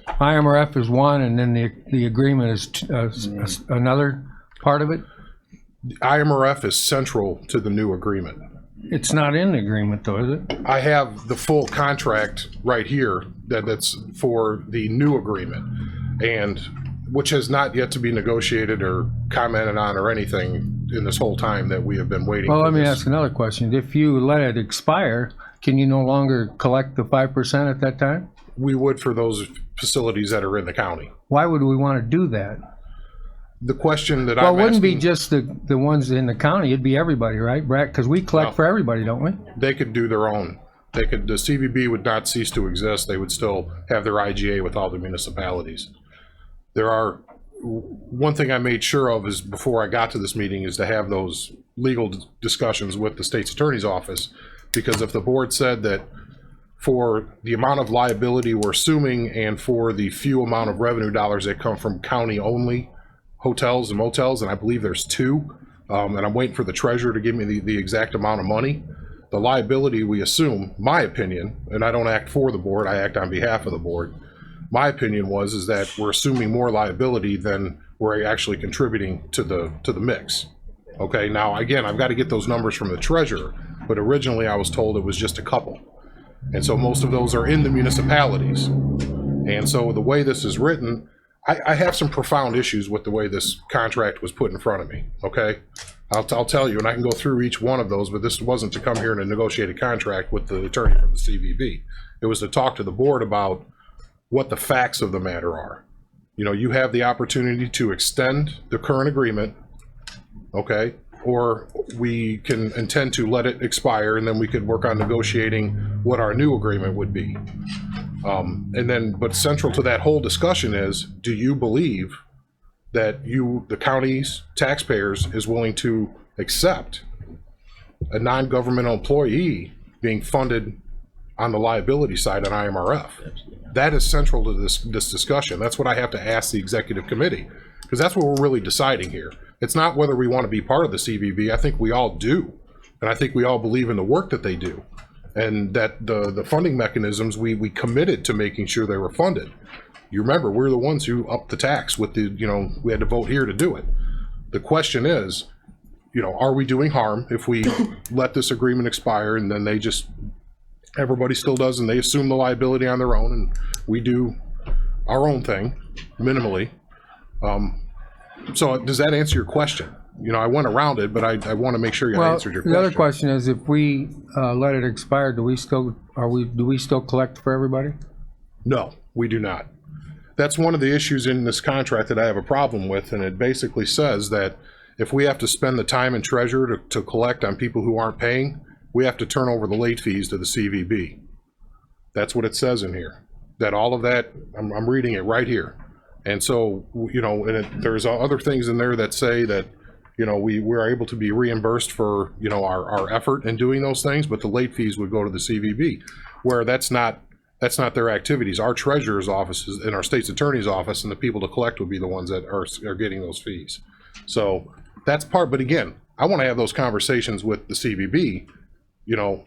S13: IMRF is one, and then the agreement is another part of it?
S1: IMRF is central to the new agreement.
S13: It's not in the agreement, though, is it?
S1: I have the full contract right here that's for the new agreement. And which has not yet to be negotiated or commented on or anything in this whole time that we have been waiting.
S13: Well,
S1: for
S13: let me
S1: this.
S13: ask another question. If you let it expire, can you no longer collect the 5% at that time?
S1: We would for those facilities that are in the county.
S13: Why would we want to do that?
S1: The question that
S13: Well,
S1: I'm
S13: it wouldn't be
S1: asking,
S13: just the ones in the county, it'd be everybody, right, Brad? Because we collect for everybody, don't we?
S1: they could do their own. The CVB would not cease to exist. They would still have their IGA with all the municipalities. One thing I made sure of is before I got to this meeting is to have those legal discussions with the state's attorney's office, because if the board said that for the amount of liability we're assuming and for the few amount of revenue dollars that come from county only hotels and motels, and I believe there's 2, and I'm waiting for the treasurer to give me the exact amount of money. The liability we assume, my opinion, and I don't act for the board, I act on behalf of the board. My opinion is that we're assuming more liability than we're actually contributing to the mix. Okay, now again, I've got to get those numbers from the treasurer, but originally I was told it was just a couple. And so most of those are in the municipalities. And so the way this is written, I have some profound issues with the way this contract was put in front of me, okay? I'll tell you, and I can go through each one of those, but this wasn't to come here and negotiate a contract with the attorney from the CVB. It was to talk to the board about what the facts of the matter are. You know, you have the opportunity to extend the current agreement, okay? Or we can intend to let it expire and then we could work on negotiating what our new agreement would be. But central to that whole discussion is, do you believe that the county's taxpayers is willing to accept a non-governmental employee being funded on the liability side on IMRF? That is central to this discussion. That's what I have to ask the executive committee, because that's what we're really deciding here. It's not whether we want to be part of the CVB. I think we all do. And I think we all believe in the work that they do. And that the funding mechanisms, we committed to making sure they were funded. You remember, we're the ones who upped the tax with we had to vote here to do it. The question is, are we doing harm if we let this agreement expire and then everybody still does and they assume the liability on their own and we do our own thing minimally. So does that answer your question? I went around it, but I want to make sure I answered your question.
S13: The other question is, if we let it expire, do we still collect for everybody?
S1: No, we do not. That's one of the issues in this contract that I have a problem with, and it basically says that if we have to spend the time and treasure to collect on people who aren't paying, we have to turn over the late fees to the CVB. That's what it says in here. That all of that, I'm reading it right here. And so, there's other things in there that say that, we're able to be reimbursed for, our effort in doing those things, but the late fees would go to the CVB, where that's not their activities. Our treasurer's office and our state's attorney's office and the people to collect would be the ones that are getting those fees. So that's but again, I want to have those conversations with the CVB.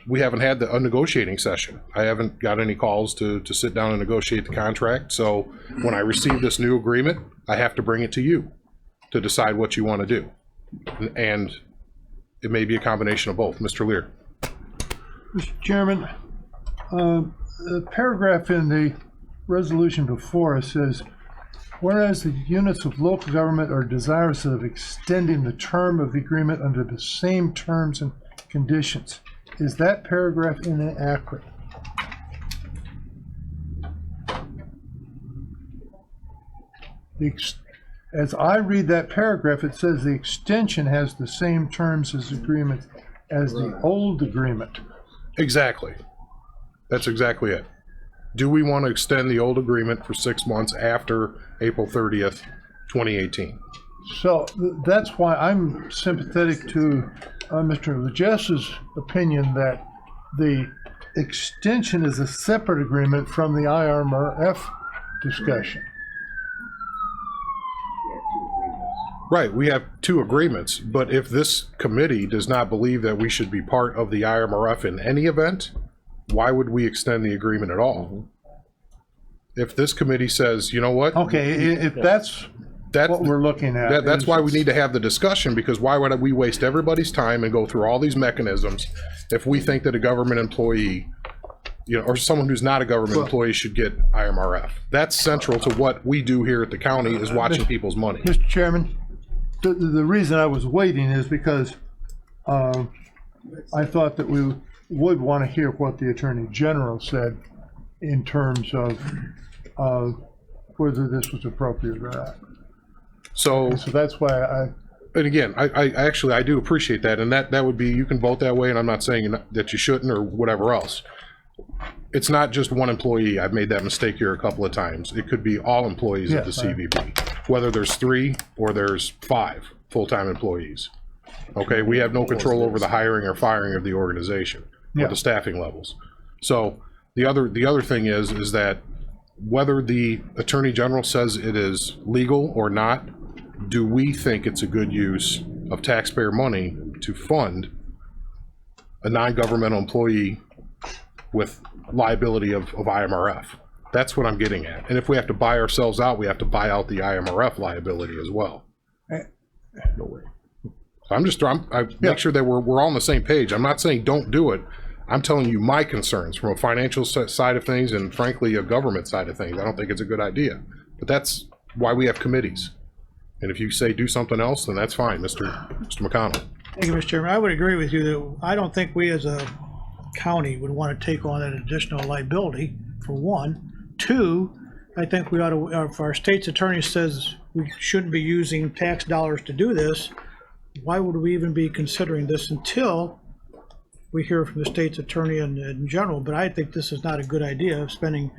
S1: We haven't had a negotiating session. I haven't got any calls to sit down and negotiate the contract. So when I receive this new agreement, I have to bring it to you to decide what you want to do. And it may be a combination of both. Mr. Lear.
S4: Mr. Chairman, the paragraph in the resolution before us says, whereas the units of local government are desirous of extending the term of the agreement under the same terms and conditions. Is that paragraph inaccurate? As I read that paragraph, it says the extension has the same terms as agreement as the old agreement.
S1: Exactly. That's exactly it. Do we want to extend the old agreement for 6 months after April 30th, 2018?
S4: So that's why I'm sympathetic to Mr. Legessa's opinion that the extension is a separate agreement from the IMRF discussion.
S1: Right, we have 2 agreements, but if this committee does not believe that we should be part of the IMRF in any event, why would we extend the agreement at all? If this committee says, you know what?
S4: Okay, if that's what we're looking at.
S1: That's why we need to have the discussion, because why would we waste everybody's time and go through all these mechanisms if we think that a government employee or someone who's not a government employee should get IMRF. That's central to what we do here at the county, is watching people's money.
S4: Mr. Chairman, the reason I was waiting is because I thought that we would want to hear what the Attorney General said in terms of whether this was appropriate or not.
S1: So
S4: that's why
S1: and again, I actually, I do appreciate that, and that would be, you can vote that way, and I'm not saying that you shouldn't or whatever else. It's not just one employee. I've made that mistake here a couple of times. It could be all employees of the CVB, whether there's 3 or there's 5 full-time employees. Okay, we have no control over the hiring or firing of the organization or the staffing levels. So the other thing is that whether the Attorney General says it is legal or not, do we think it's a good use of taxpayer money to fund a non-governmental employee with liability of IMRF? That's what I'm getting at. And if we have to buy ourselves out, we have to buy out the IMRF liability as well.
S5: No way.
S1: So I make sure that we're all on the same page. I'm not saying don't do it. I'm telling you my concerns from a financial side of things and frankly a government side of things. I don't think it's a good idea, but that's why we have committees. And if you say do something else, then that's fine, Mr. McConnell.
S10: Thank you, Mr. Chairman. I would agree with you that I don't think we as a county would want to take on that additional liability, for one. 2, I think we ought to, if our state's attorney says we shouldn't be using tax dollars to do this, why would we even be considering this until we hear from the state's attorney in general? But I think this is not a good idea of spending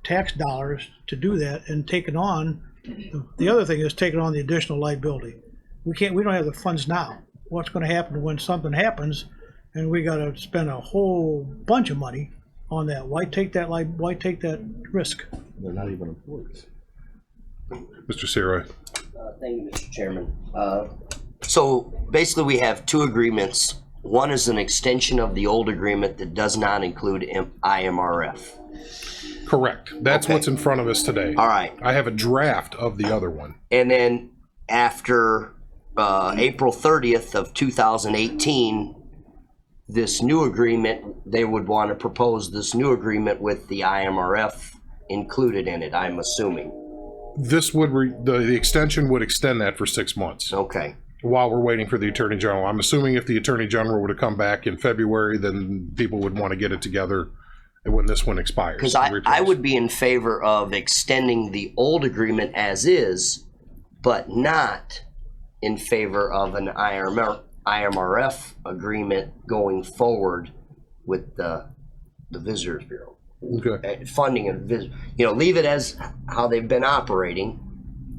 S10: tax dollars to do that and taking on, the other thing is taking on the additional liability. We don't have the funds now. What's going to happen when something happens and we got to spend a whole bunch of money on that? Why take that risk?
S5: They're not even employees.
S1: Mr. Seroy.
S7: Thank you, Mr. Chairman. So basically we have 2 agreements. One is an extension of the old agreement that does not include IMRF.
S1: Correct. That's what's in front of us today.
S7: All right.
S1: I have a draft of the other one.
S7: And then after April 30th of 2018, this new agreement, they would want to propose this new agreement with the IMRF included in it, I'm assuming.
S1: This would, the extension would extend that for 6 months.
S7: Okay.
S1: While we're waiting for the Attorney General. I'm assuming if the Attorney General were to come back in February, then people would want to get it together when this one expires.
S7: Because I would be in favor of extending the old agreement as is, but not in favor of an IMRF agreement going forward with the Visitors Bureau.
S1: Okay.
S7: Funding of leave it as how they've been operating.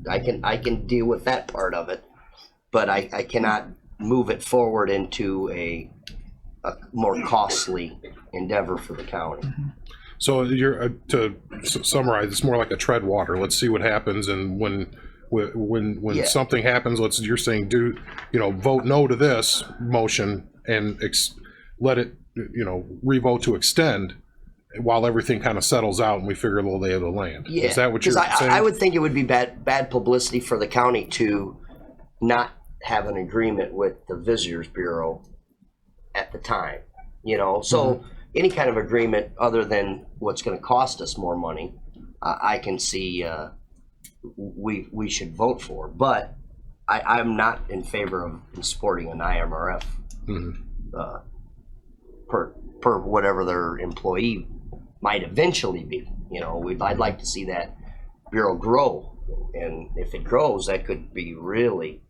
S7: I can deal with that part of it, but I cannot move it forward into a more costly endeavor for the county.
S1: So you're to summarize, it's more like a tread water. Let's see what happens, and when something happens, you're saying vote no to this motion and let it revote to extend while everything kind of settles out and we figure the lay of the land.
S7: Yeah,
S1: is that what you're saying?
S7: I would think it would be bad publicity for the county to not have an agreement with the Visitors Bureau at the time, so any kind of agreement other than what's going to cost us more money, I can see we should vote for, but I'm not in favor of supporting an IMRF per whatever their employee might eventually be. I'd like to see that bureau grow, and if it grows, that could be really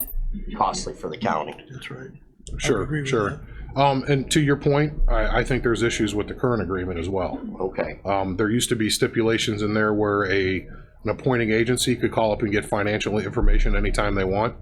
S7: costly for the county.
S10: That's right.
S1: Sure. And to your point, I think there's issues with the current agreement as well.
S7: Okay.
S1: There used to be stipulations in there where an appointing agency could call up and get financial information anytime they want.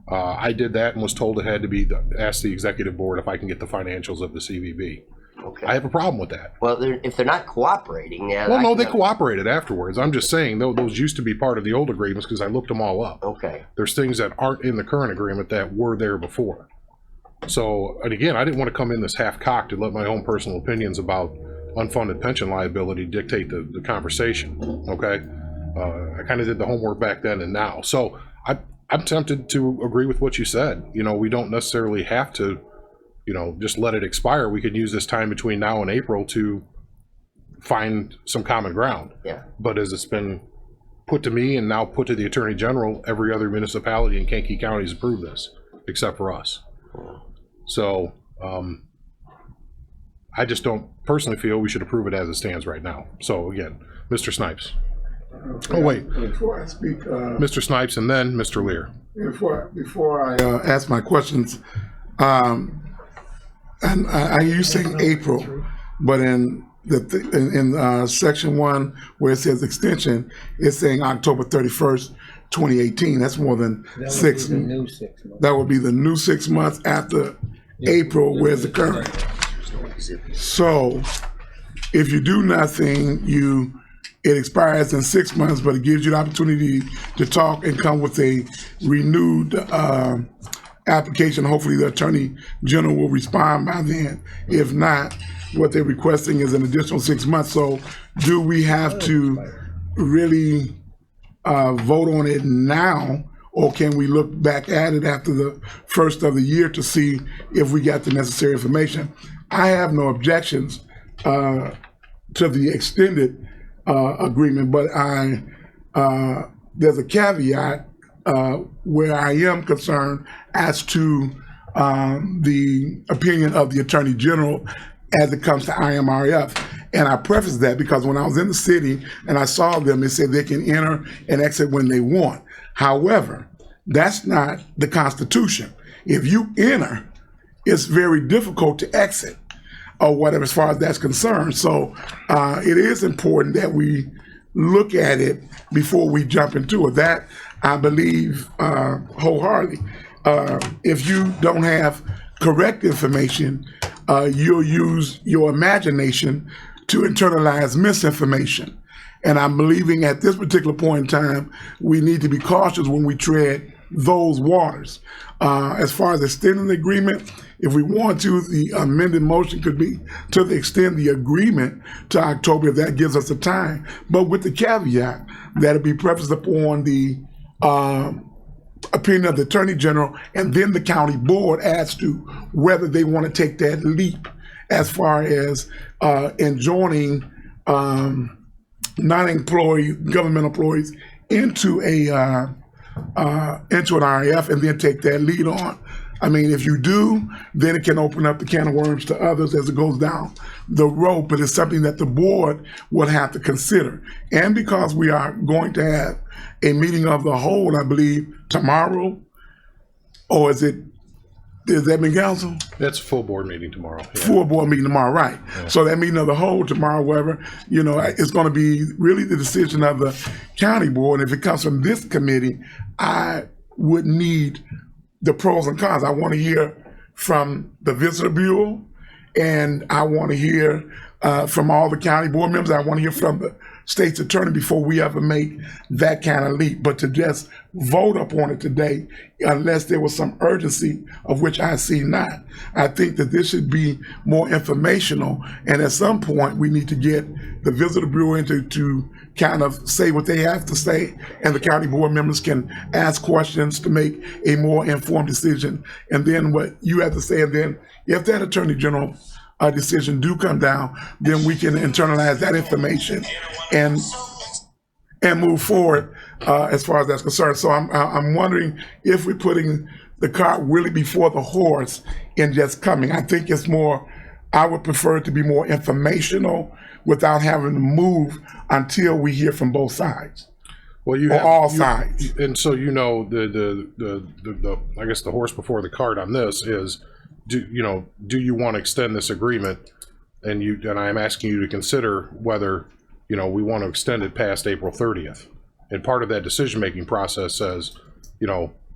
S1: I did that and was told it had to be ask the executive board if I can get the financials of the CVB.
S7: Okay.
S1: I have a problem with that.
S7: Well, if they're not cooperating,
S1: Well, no, they cooperated afterwards. I'm just saying those used to be part of the old agreements because I looked them all up.
S7: Okay.
S1: There's things that aren't in the current agreement that were there before. So, and again, I didn't want to come in this half-cocked and let my own personal opinions about unfunded pension liability dictate the conversation, okay? I kind of did the homework back then and now. So I'm tempted to agree with what you said. We don't necessarily have to, just let it expire. We could use this time between now and April to find some common ground.
S7: Yeah.
S1: But as it's been put to me and now put to the Attorney General, every other municipality in Kankakee County has approved this, except for us. So I just don't personally feel we should approve it as it stands right now. So again, Mr. Snipes. Oh, wait.
S9: Before I speak,
S1: Mr. Snipes and then Mr. Lear.
S9: before I ask my questions, and I hear you saying April, but in section 1 where it says extension, it's saying October 31st, 2018. That's more than 6 months. That would be the new 6 months after April, where's the current? So if you do nothing, it expires in 6 months, but it gives you the opportunity to talk and come with a renewed application. Hopefully the Attorney General will respond by then. If not, what they're requesting is an additional 6 months. So do we have to really vote on it now, or can we look back at it after the first of the year to see if we got the necessary information? I have no objections to the extended agreement, but there's a caveat where I am concerned as to the opinion of the Attorney General as it comes to IMRF. And I preface that because when I was in the city and I saw them, they said they can enter and exit when they want. However, that's not the Constitution. If you enter, it's very difficult to exit or whatever as far as that's concerned. So it is important that we look at it before we jump into it. That I believe wholeheartedly. If you don't have correct information, you'll use your imagination to internalize misinformation. And I'm believing at this particular point in time, we need to be cautious when we tread those waters. As far as extending the agreement, if we want to, the amended motion could be to extend the agreement to October, if that gives us the time, but with the caveat that it be prefaced upon the opinion of the Attorney General and then the county board as to whether they want to take that leap as far as enjoining non-employee government employees into an RIF and then take that lead on. I mean, if you do, then it can open up the can of worms to others as it goes down the road, but it's something that the board would have to consider. And because we are going to have a meeting of the whole, I believe, tomorrow, or is that mean council?
S1: That's a full board meeting tomorrow. Yeah.
S9: Full board meeting tomorrow, right. Yeah. So that meeting of the whole tomorrow, wherever, it's going to be really the decision of the county board. And if it comes from this committee, I would need the pros and cons. I want to hear from the Visitor Bureau, and I want to hear from all the county board members. I want to hear from the state's attorney before we ever make that kind of leap. But to just vote upon it today, unless there was some urgency, of which I see not, I think that this should be more informational. And at some point, we need to get the Visitor Bureau to kind of say what they have to say, and the county board members can ask questions to make a more informed decision. And then what you have to say, and then if that Attorney General decision do come down, then we can internalize that information and move forward as far as that's concerned. So I'm wondering if we're putting the cart really before the horse in just coming. I think it's more, I would prefer it to be more informational without having to move until we hear from both sides.
S1: Well, you
S9: or
S1: have
S9: all sides.
S1: And so the I guess the horse before the cart on this is, do you want to extend this agreement? And I am asking you to consider whether we want to extend it past April 30th. And part of that decision-making process says,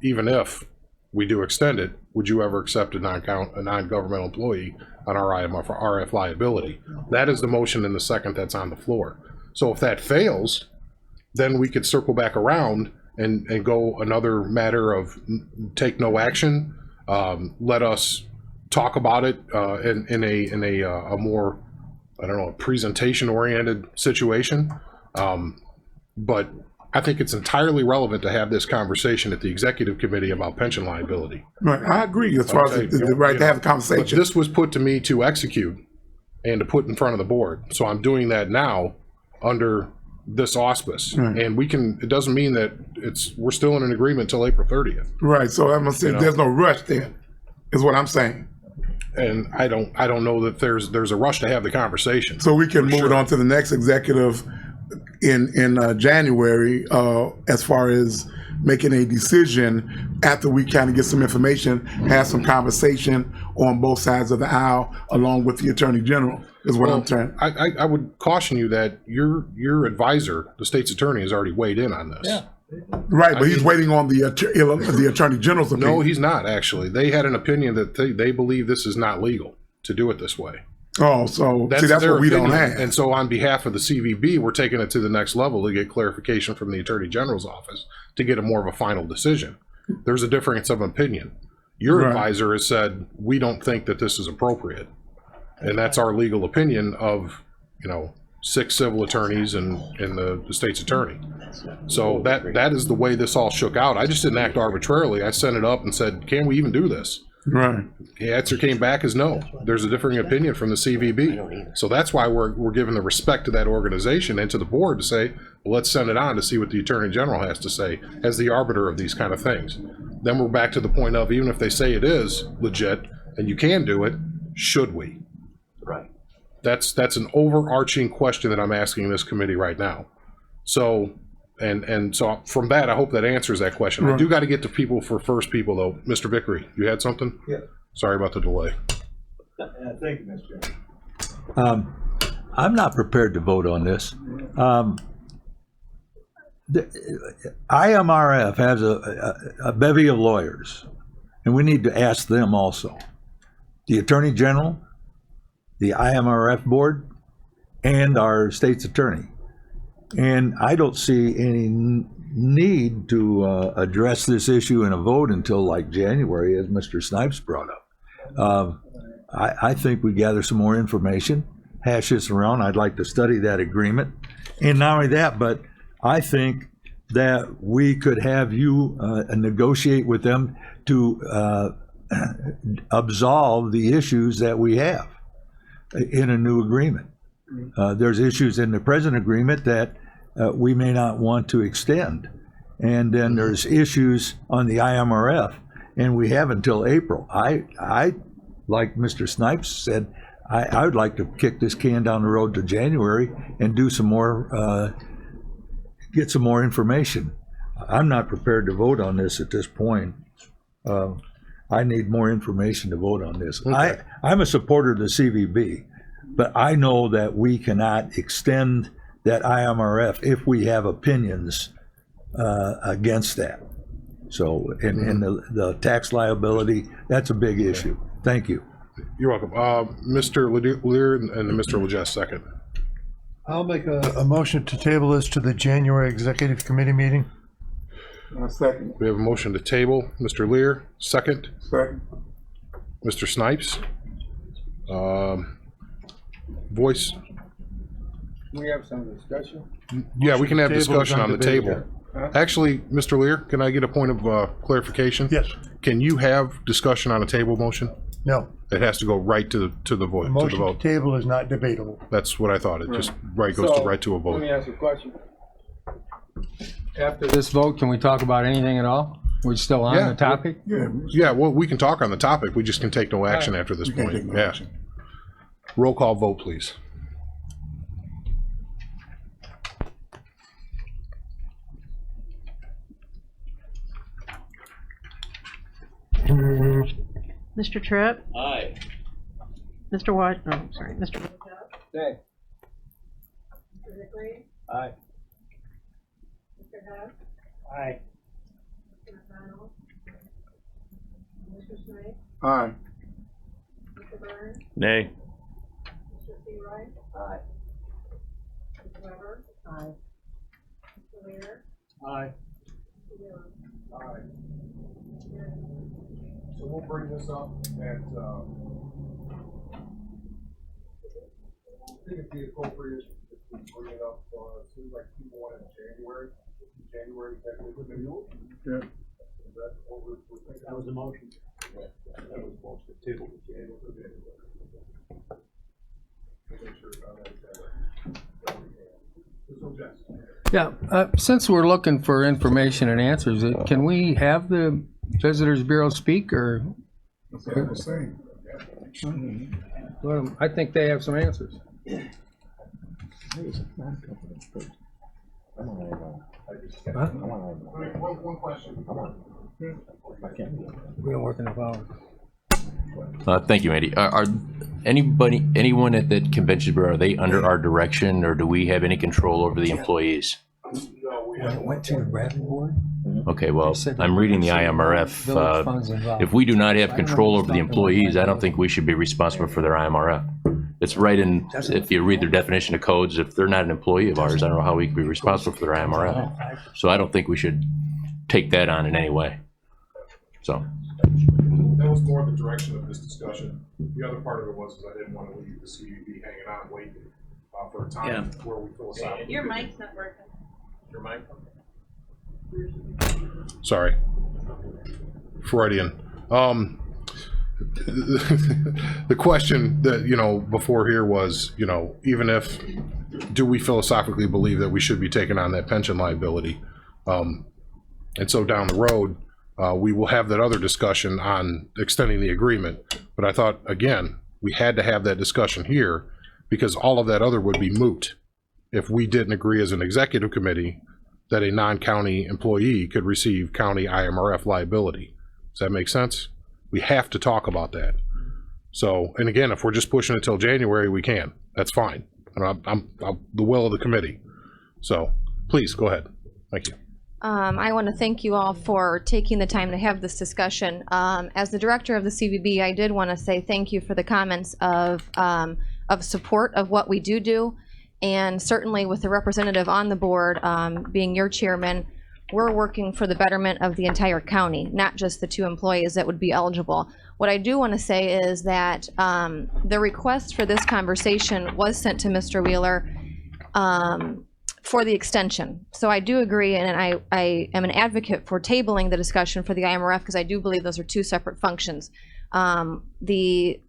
S1: even if we do extend it, would you ever accept a non-governmental employee on our RF liability? That is the motion in the second that's on the floor. So if that fails, then we could circle back around and go another matter of take no action. Let us talk about it in a more, presentation-oriented situation. But I think it's entirely relevant to have this conversation at the executive committee about pension liability.
S9: Right, I agree as far as the right to have a conversation.
S1: But this was put to me to execute, and to put in front of the board. So I'm doing that now under this auspice. And we can, it doesn't mean that we're still in an agreement till April 30th.
S9: Right, so I'm gonna say,
S1: You know.
S9: there's no rush then, is what I'm saying.
S1: And I don't know that there's a rush to have the conversation.
S9: So we can move it on to the next executive in January, as far as making a decision after we kind of get some information, have some conversation on both sides of the aisle, along with the Attorney General, is what I'm trying.
S1: I would caution you that your advisor, the state's attorney, has already weighed in on this.
S2: Yeah.
S9: Right, but he's waiting on the Attorney General's opinion.
S1: No, he's not, actually. They had an opinion that they believe this is not legal to do it this way.
S9: Oh, so that's
S1: their
S9: what we don't
S1: opinion.
S9: have.
S1: And so on behalf of the CVB, we're taking it to the next level to get clarification from the Attorney General's office to get a more of a final decision. There's a difference of opinion. Your
S9: Right.
S1: advisor has said, we don't think that this is appropriate. And that's our legal opinion of, 6 civil attorneys and the state's attorney. So that is the way this all shook out. I just didn't act arbitrarily. I sent it up and said, can we even do this?
S9: Right.
S1: The answer came back as no. There's a differing opinion from the CVB. So that's why we're giving the respect to that organization and to the board to say, well, let's send it on to see what the Attorney General has to say as the arbiter of these kind of things. Then we're back to the point of, even if they say it is legit and you can do it, should we?
S7: Right.
S1: That's an overarching question that I'm asking this committee right now. So, and so from that, I hope that answers that question. I do got to get to people for first people though. Mr. Vickery, you had something?
S6: Yeah.
S1: Sorry about the delay.
S6: Thank you, Mr. Chairman. I'm not prepared to vote on this. The IMRF has a bevy of lawyers, and we need to ask them also. The Attorney General, the IMRF board, and our state's attorney. And I don't see any need to address this issue in a vote until like January, as Mr. Snipes brought up. I think we gather some more information, hash this around. I'd like to study that agreement. And not only that, but I think that we could have you negotiate with them to absolve the issues that we have in a new agreement. There's issues in the present agreement that we may not want to extend. And then there's issues on the IMRF, and we have until April. I like Mr. Snipes said, I would like to kick this can down the road to January and do some more, get some more information. I'm not prepared to vote on this at this point. I need more information to vote on this.
S1: Okay.
S6: I'm a supporter of the CVB, but I know that we cannot extend that IMRF if we have opinions against that. So, and the tax liability, that's a big issue. Thank you.
S1: You're welcome. Mr. Lear and Mr. Legess, second.
S4: I'll make a motion to table this to the January Executive Committee meeting.
S9: Second.
S1: We have a motion to table. Mr. Lear, second.
S9: Second.
S1: Mr. Snipes. Voice.
S13: We have some discussion.
S1: Yeah, we can have
S4: Table is
S1: discussion on the
S4: debate.
S1: table. Actually, Mr. Lear, can I get a point of clarification?
S4: Yes.
S1: Can you have discussion on a table motion?
S4: No.
S1: It has to go right to the vote.
S4: The
S1: To the
S4: motion to
S1: vote.
S4: table is not debatable.
S1: That's what I thought. It just goes right to a
S13: Let
S1: vote.
S13: me ask you a question. After this vote, can we talk about anything at all? We're still on
S1: Yeah.
S13: the topic?
S1: Yeah, well, we can talk on the topic. We just can take no action after this
S9: can't
S1: point.
S9: take no
S1: Yeah.
S9: action.
S1: Roll call vote, please.
S3: Mr. Tripp?
S5: Aye.
S3: Mr. Watt, oh, sorry, Mr.
S13: Okay.
S11: Mr. Vickery?
S13: Aye.
S11: Mr. Hess?
S12: Aye.
S11: Mr. McDonald? Mr. Snipes?
S9: Aye.
S11: Mr. Burns?
S5: Nay.
S11: Mr. Seawright?
S3: Aye.
S11: Mr. Weber?
S3: Aye.
S11: Mr. Lear?
S12: Aye.
S11: Mr. Dillon?
S1: Aye. So we'll bring this up at, I think it'd be appropriate if we bring it up, seems like Q1 in January. January,
S9: Yeah.
S12: That was the motion.
S13: Yeah, since we're looking for information and answers, can we have the Visitors Bureau speak, or? Well, I think they have some answers. Huh?
S1: One question.
S13: We don't work enough hours.
S14: Thank you, Andy. Are anyone at the Convention Bureau, are they under our direction, or do we have any control over the employees?
S13: When it went to the Bradley board?
S14: Okay, well, I'm reading the IMRF. If we do not have control over the employees, I don't think we should be responsible for their IMRF. It's right in, if you read their definition of codes, if they're not an employee of ours, I don't know how we can be responsible for their IMRF. So I don't think we should take that on in any way. So.
S1: That was more the direction of this discussion. The other part of it was I didn't want to leave the CUB hanging out waiting for a time where we philosophically.
S11: Your mic's not working.
S1: Your mic? Sorry. Freudian. The question that, before here was, even if, do we philosophically believe that we should be taking on that pension liability? And so down the road, we will have that other discussion on extending the agreement. But I thought, again, we had to have that discussion here because all of that other would be moot if we didn't agree as an executive committee that a non-county employee could receive county IMRF liability. Does that make sense? We have to talk about that. So, and again, if we're just pushing it till January, we can. That's fine. I'm the will of the committee. So please go ahead. Thank you.
S15: I want to thank you all for taking the time to have this discussion. As the director of the CVB, I did want to say thank you for the comments of support of what we do. And certainly with the representative on the board, being your chairman, we're working for the betterment of the entire county, not just the 2 employees that would be eligible. What I do want to say is that the request for this conversation was sent to Mr. Wheeler for the extension. So I do agree, and I am an advocate for tabling the discussion for the IMRF because I do believe those are 2 separate functions. The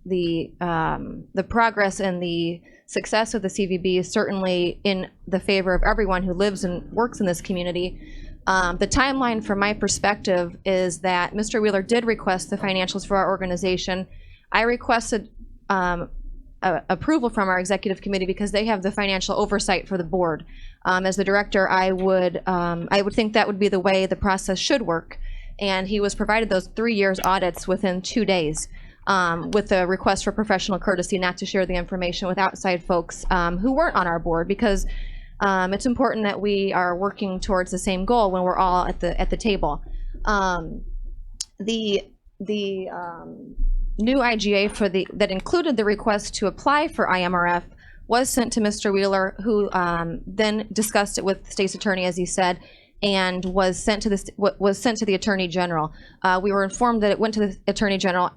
S15: progress and the success of the CVB is certainly in the favor of everyone who lives and works in this community. The timeline from my perspective is that Mr. Wheeler did request the financials for our organization. I requested approval from our executive committee because they have the financial oversight for the board. As the director, I would think that would be the way the process should work. And he was provided those 3 years audits within 2 days with a request for professional courtesy not to share the information with outside folks who weren't on our board because it's important that we are working towards the same goal when we're all at the table. The new IGA that included the request to apply for IMRF was sent to Mr. Wheeler, who then discussed it with the state's attorney, as he said, and was sent to the Attorney General. We were informed that it went to the Attorney General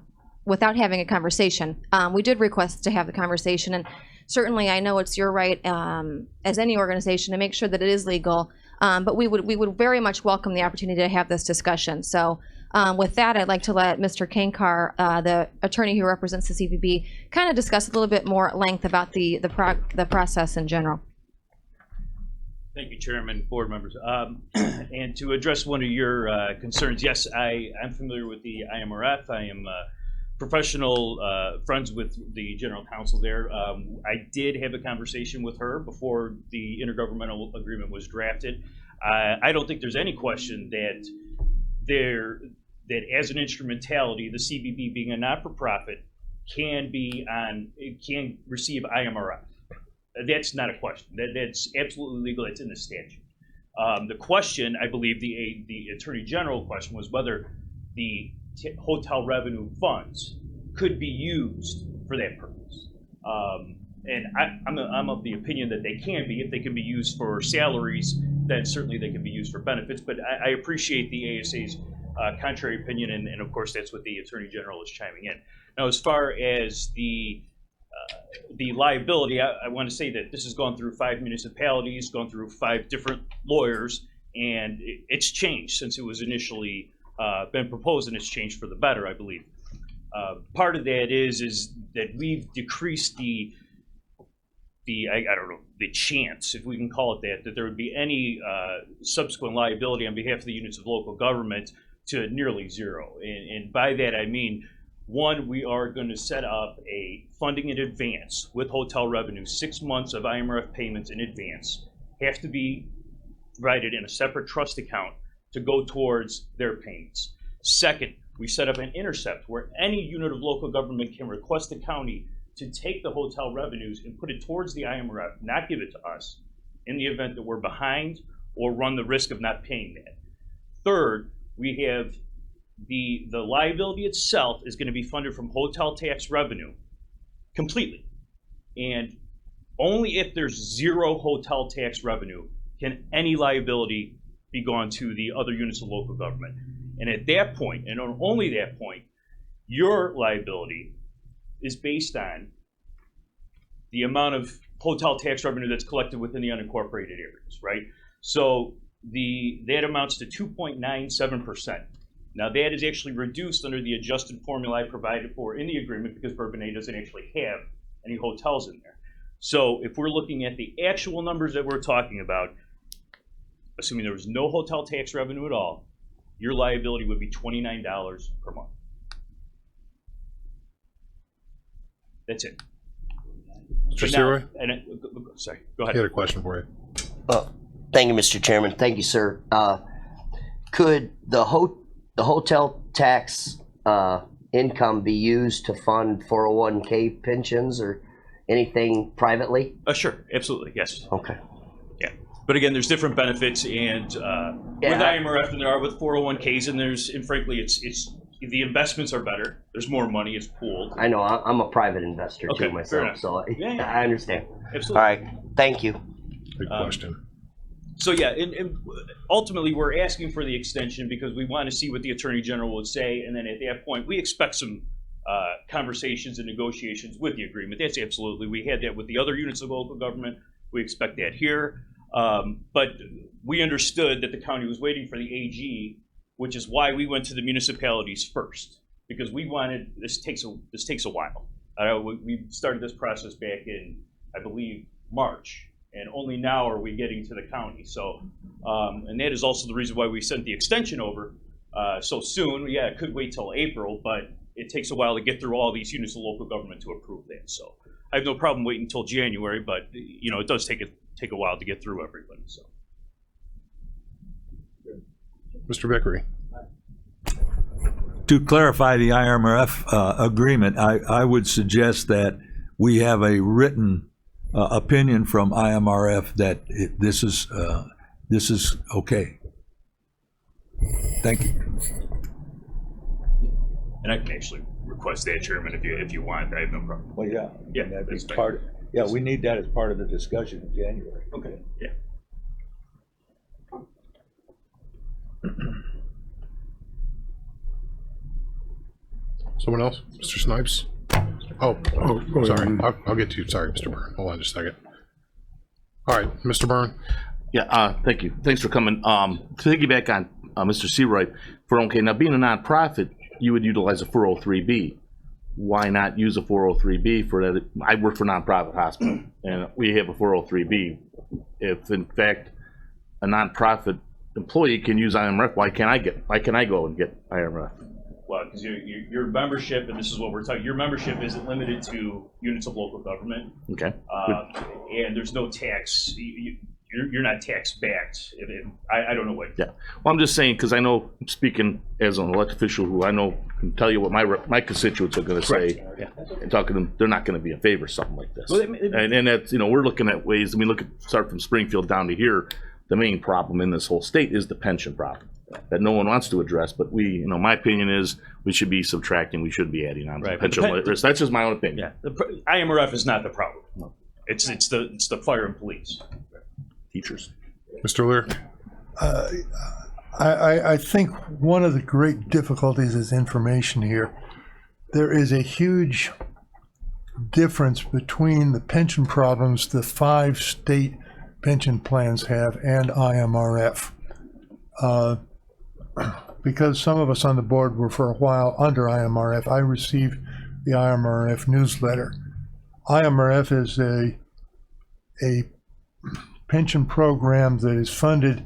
S15: without having a conversation. We did request to have the conversation, and certainly I know it's your right as any organization to make sure that it is legal, but we would very much welcome the opportunity to have this discussion. So with that, I'd like to let Mr. Kankar, the attorney who represents the CVB, kind of discuss a little bit more at length about the process in general.
S16: Thank you, Chairman, board members. And to address one of your concerns, yes, I'm familiar with the IMRF. I am professional friends with the general counsel there. I did have a conversation with her before the intergovernmental agreement was drafted. I don't think there's any question that as an instrumentality, the CVB being a not-for-profit can receive IMRF. That's not a question. That's absolutely legal. It's in the statute. The question, I believe, the Attorney General question was whether the hotel revenue funds could be used for that purpose. And I'm of the opinion that they can be. If they can be used for salaries, then certainly they can be used for benefits. But I appreciate the ASA's contrary opinion, and of course that's what the Attorney General is chiming in. Now, as far as the liability, I want to say that this has gone through 5 municipalities, gone through 5 different lawyers, and it's changed since it was initially been proposed, and it's changed for the better, I believe. Part of that is that we've decreased the I don't know, the chance, if we can call it that there would be any subsequent liability on behalf of the units of local government to nearly zero. And by that I mean, one, we are going to set up a funding in advance with hotel revenue. 6 months of IMRF payments in advance have to be provided in a separate trust account to go towards their payments. Second, we set up an intercept where any unit of local government can request the county to take the hotel revenues and put it towards the IMRF, not give it to us, in the event that we're behind or run the risk of not paying that. Third, we have the liability itself is going to be funded from hotel tax revenue completely. And only if there's zero hotel tax revenue can any liability be gone to the other units of local government. And at that point, and on only that point, your liability is based on the amount of hotel tax revenue that's collected within the unincorporated areas, right? So that amounts to 2.97%. Now that is actually reduced under the adjusted formula I provided for in the agreement because Bourbonnais doesn't actually have any hotels in there. So if we're looking at the actual numbers that we're talking about, assuming there was no hotel tax revenue at all, your liability would be $29 per month. That's it.
S1: Mr. Seroy?
S16: Sorry, go ahead.
S1: I had a question for you.
S7: Thank you, Mr. Chairman. Thank you, sir. Could the hotel tax income be used to fund 401k pensions or anything privately?
S16: Sure, absolutely, yes.
S7: Okay.
S16: Yeah, but again, there's different benefits, and with IMRF than there are with 401ks, and frankly, it's the investments are better. There's more money. It's pooled.
S7: I know. I'm a private investor too myself, so I understand.
S16: Absolutely.
S7: All right. Thank you.
S1: Good question.
S16: So yeah, and ultimately we're asking for the extension because we want to see what the Attorney General would say, and then at that point we expect some conversations and negotiations with the agreement. That's absolutely. We had that with the other units of local government. We expect that here, but we understood that the county was waiting for the AG, which is why we went to the municipalities first, because we wanted this takes a while. We started this process back in, I believe, March. And only now are we getting to the county. So, and that is also the reason why we sent the extension over so soon. Yeah, it could wait till April, but it takes a while to get through all these units of local government to approve that. So I have no problem waiting until January, but it does take a while to get through everybody. So,
S1: Mr. Vickery.
S6: To clarify the IMRF agreement, I would suggest that we have a written opinion from IMRF that this is okay. Thank you.
S16: and I can actually request that, Chairman, if you want. I have no problem.
S6: Well, yeah.
S16: Yeah,
S6: That'd be
S16: that's fine.
S6: part. Yeah, we need that as part of the discussion in January.
S16: Okay. Yeah.
S1: Someone else? Mr. Snipes? Oh, sorry. I'll get to you. Sorry, Mr. Byrne. Hold on just a second. All right, Mr. Byrne.
S5: Yeah, thank you. Thanks for coming. To piggyback on Mr. Seawright, now being a nonprofit, you would utilize a 403B. Why not use a 403B for that? I work for a nonprofit hospital, and we have a 403B. If in fact a nonprofit employee can use IMRF, why can't I go and get IMRF?
S16: Well, because your membership, and this is what we're talking, your membership isn't limited to units of local government.
S5: Okay.
S16: And there's no tax. You're not tax backed. I don't know what.
S5: Yeah. Well, I'm just saying because I know, speaking as an elected official who I know can tell you what my constituents are going to say.
S16: Yeah.
S5: And talking to them, they're not going to be in favor of something like this.
S16: Well,
S5: and that's, we're looking at ways. I mean, start from Springfield down to here. The main problem in this whole state is the pension problem that no one wants to address. But my opinion is we should be subtracting. We should be adding on to pension risk. That's just my own opinion.
S16: Yeah. The IMRF is not the problem. No. It's the fire and police.
S5: Teachers.
S1: Mr. Lear.
S4: I think one of the great difficulties is information here. There is a huge difference between the pension problems the 5 state pension plans have and IMRF. Because some of us on the board were for a while under IMRF, I received the IMRF newsletter. IMRF is a a pension program that is funded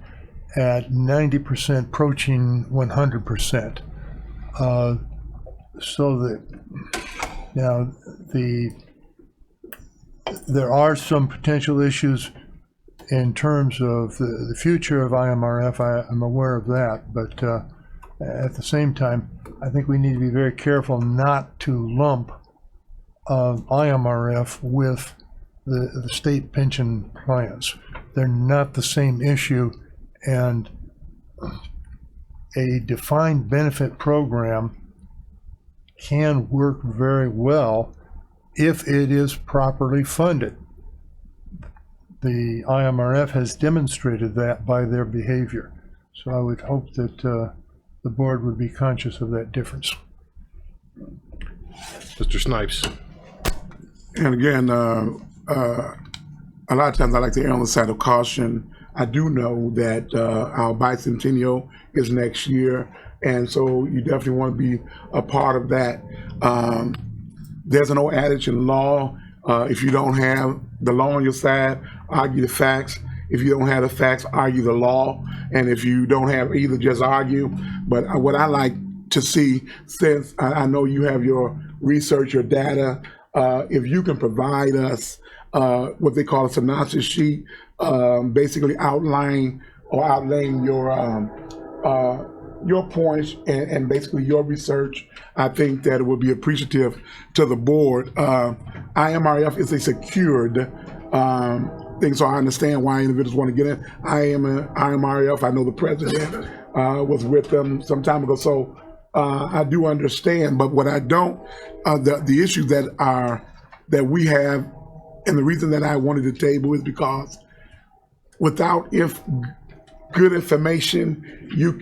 S4: at 90% approaching 100%. So that now there are some potential issues in terms of the future of IMRF. I'm aware of that, but at the same time, I think we need to be very careful not to lump IMRF with the state pension plans. They're not the same issue, and a defined benefit program can work very well if it is properly funded. The IMRF has demonstrated that by their behavior. So I would hope that the board would be conscious of that difference.
S1: Mr. Snipes.
S9: And again, a lot of times I like to err on the side of caution. I do know that our bicentennial is next year, and so you definitely want to be a part of that. There's an old adage in law, if you don't have the law on your side, argue the facts. If you don't have the facts, argue the law. And if you don't have either, just argue. But what I like to see, since I know you have your research, your data, if you can provide us what they call a synopsis sheet, basically outlaying your points and basically your research, I think that it would be appreciative to the board. IMRF is a secured thing, so I understand why individuals want to get in. I am an IMRF. I know the president was with them some time ago, so I do understand. But what I don't, the issues that we have, and the reason that I wanted to table is because without good information, you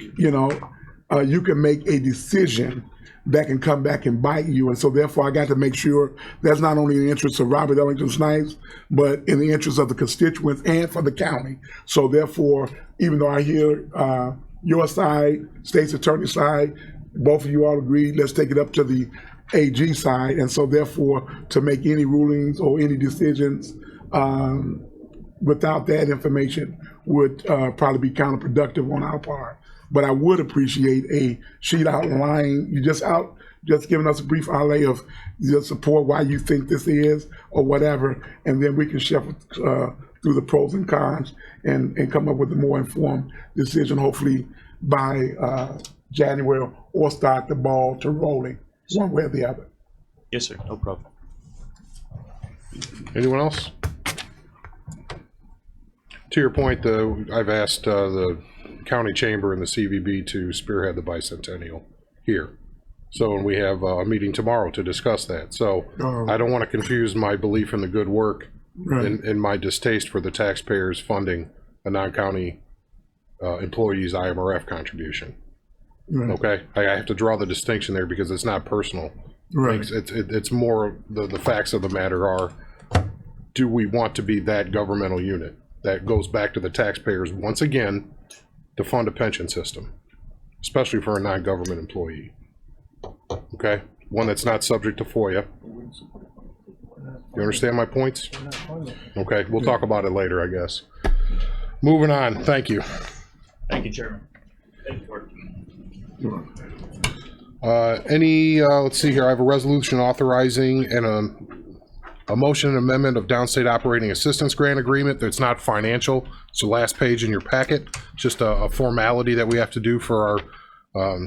S9: can make a decision that can come back and bite you. And so therefore I got to make sure that's not only in the interest of Robert Ellington Snipes, but in the interest of the constituents and for the county. So therefore, even though I hear your side, state's attorney side, both of you all agreed, let's take it up to the AG side. And so therefore, to make any rulings or any decisions without that information would probably be counterproductive on our part. But I would appreciate a sheet outlining, just giving us a brief outlay of your support, why you think this is, or whatever, and then we can shuffle through the pros and cons and come up with a more informed decision, hopefully by January, or start the ball to rolling, one way or the other.
S16: Yes, sir. No problem.
S1: Anyone else? To your point, I've asked the county chamber and the CVB to spearhead the bicentennial here. So we have a meeting tomorrow to discuss that. So I don't want to confuse my belief in the good work and my distaste for the taxpayers funding a non-county employee's IMRF contribution. Okay, I have to draw the distinction there because it's not personal. It's more the facts of the matter are, do we want to be that governmental unit that goes back to the taxpayers once again to fund a pension system, especially for a non-government employee? Okay, one that's not subject to FOIA. You understand my points? Okay, we'll talk about it later, I guess. Moving on. Thank you.
S16: Thank you, Chairman. Thank you, Gordon.
S1: Let's see here. I have a resolution authorizing a motion and amendment of downstate operating assistance grant agreement. That's not financial. It's the last page in your packet. Just a formality that we have to do for our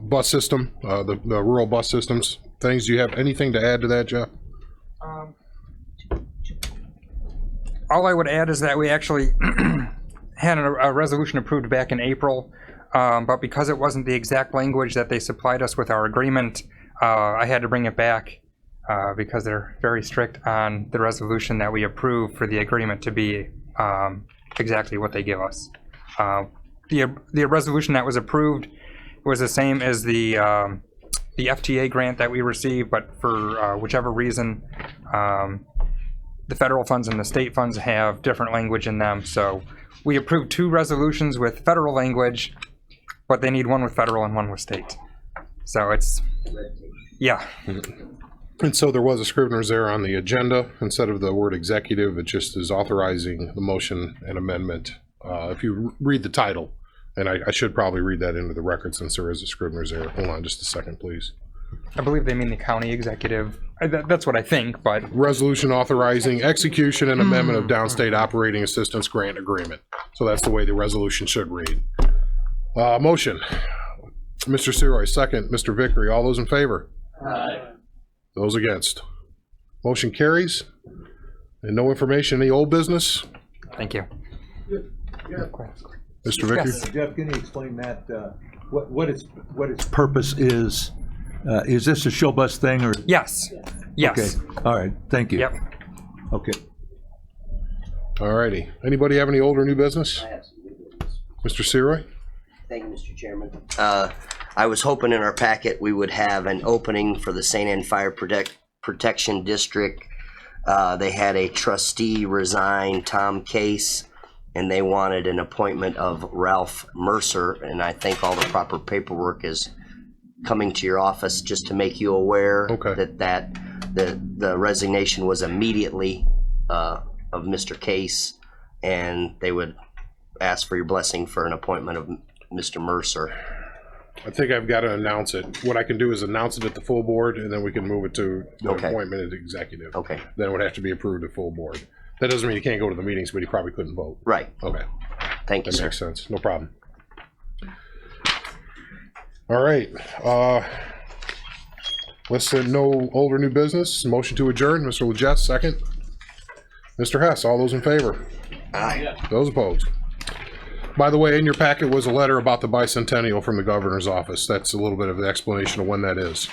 S1: bus system, the rural bus systems things. Do you have anything to add to that, Jeff?
S17: All I would add is that we actually had a resolution approved back in April, but because it wasn't the exact language that they supplied us with our agreement, I had to bring it back because they're very strict on the resolution that we approved for the agreement to be exactly what they give us. The resolution that was approved was the same as the FTA grant that we received, but for whichever reason, the federal funds and the state funds have different language in them. So we approved two resolutions with federal language, but they need one with federal and one with state. So it's, yeah.
S1: And so there was a Scrivener's error on the agenda. Instead of the word executive, it just is authorizing the motion and amendment. If you read the title, and I should probably read that into the record since there is a Scrivener's error. Hold on just a second, please.
S17: I believe they mean the county executive. That's what I think, but
S1: Resolution authorizing execution and amendment of downstate operating assistance grant agreement. So that's the way the resolution should read. Motion. Mr. Seroy, second. Mr. Vickery, all those in favor?
S12: Aye.
S1: Those against? Motion carries. And no information, any old business?
S17: thank you.
S1: Mr. Vickery?
S17: Yes.
S6: Jeff, can you explain that, what its purpose is? Is this a show bus thing or?
S17: Yes. Yes.
S6: Okay, all right, thank you.
S17: Yep.
S6: Okay.
S1: All righty. Anybody have any old or new business?
S7: I have some new business.
S1: Mr. Seroy?
S7: Thank you, Mr. Chairman. I was hoping in our packet we would have an opening for the St. Anne Fire Protection District. They had a trustee resign, Tom Case, and they wanted an appointment of Ralph Mercer, and I think all the proper paperwork is coming to your office just to make you aware that the resignation was immediately of Mr. Case, and they would ask for your blessing for an appointment of Mr. Mercer.
S1: I think I've got to announce it. What I can do is announce it at the full board, and then we can move it to the appointment as executive.
S7: Okay.
S1: Then it would have to be approved at full board. That doesn't mean you can't go to the meetings, but he probably couldn't vote.
S7: Right.
S1: Okay.
S7: Thank you,
S1: That
S7: sir.
S1: makes sense. No problem. All right. Let's say no old or new business. Motion to adjourn. Mr. Legess, second. Mr. Hess, all those in favor?
S7: Aye.
S1: Those opposed? By the way, in your packet was a letter about the bicentennial from the governor's office. That's a little bit of the explanation of when that is.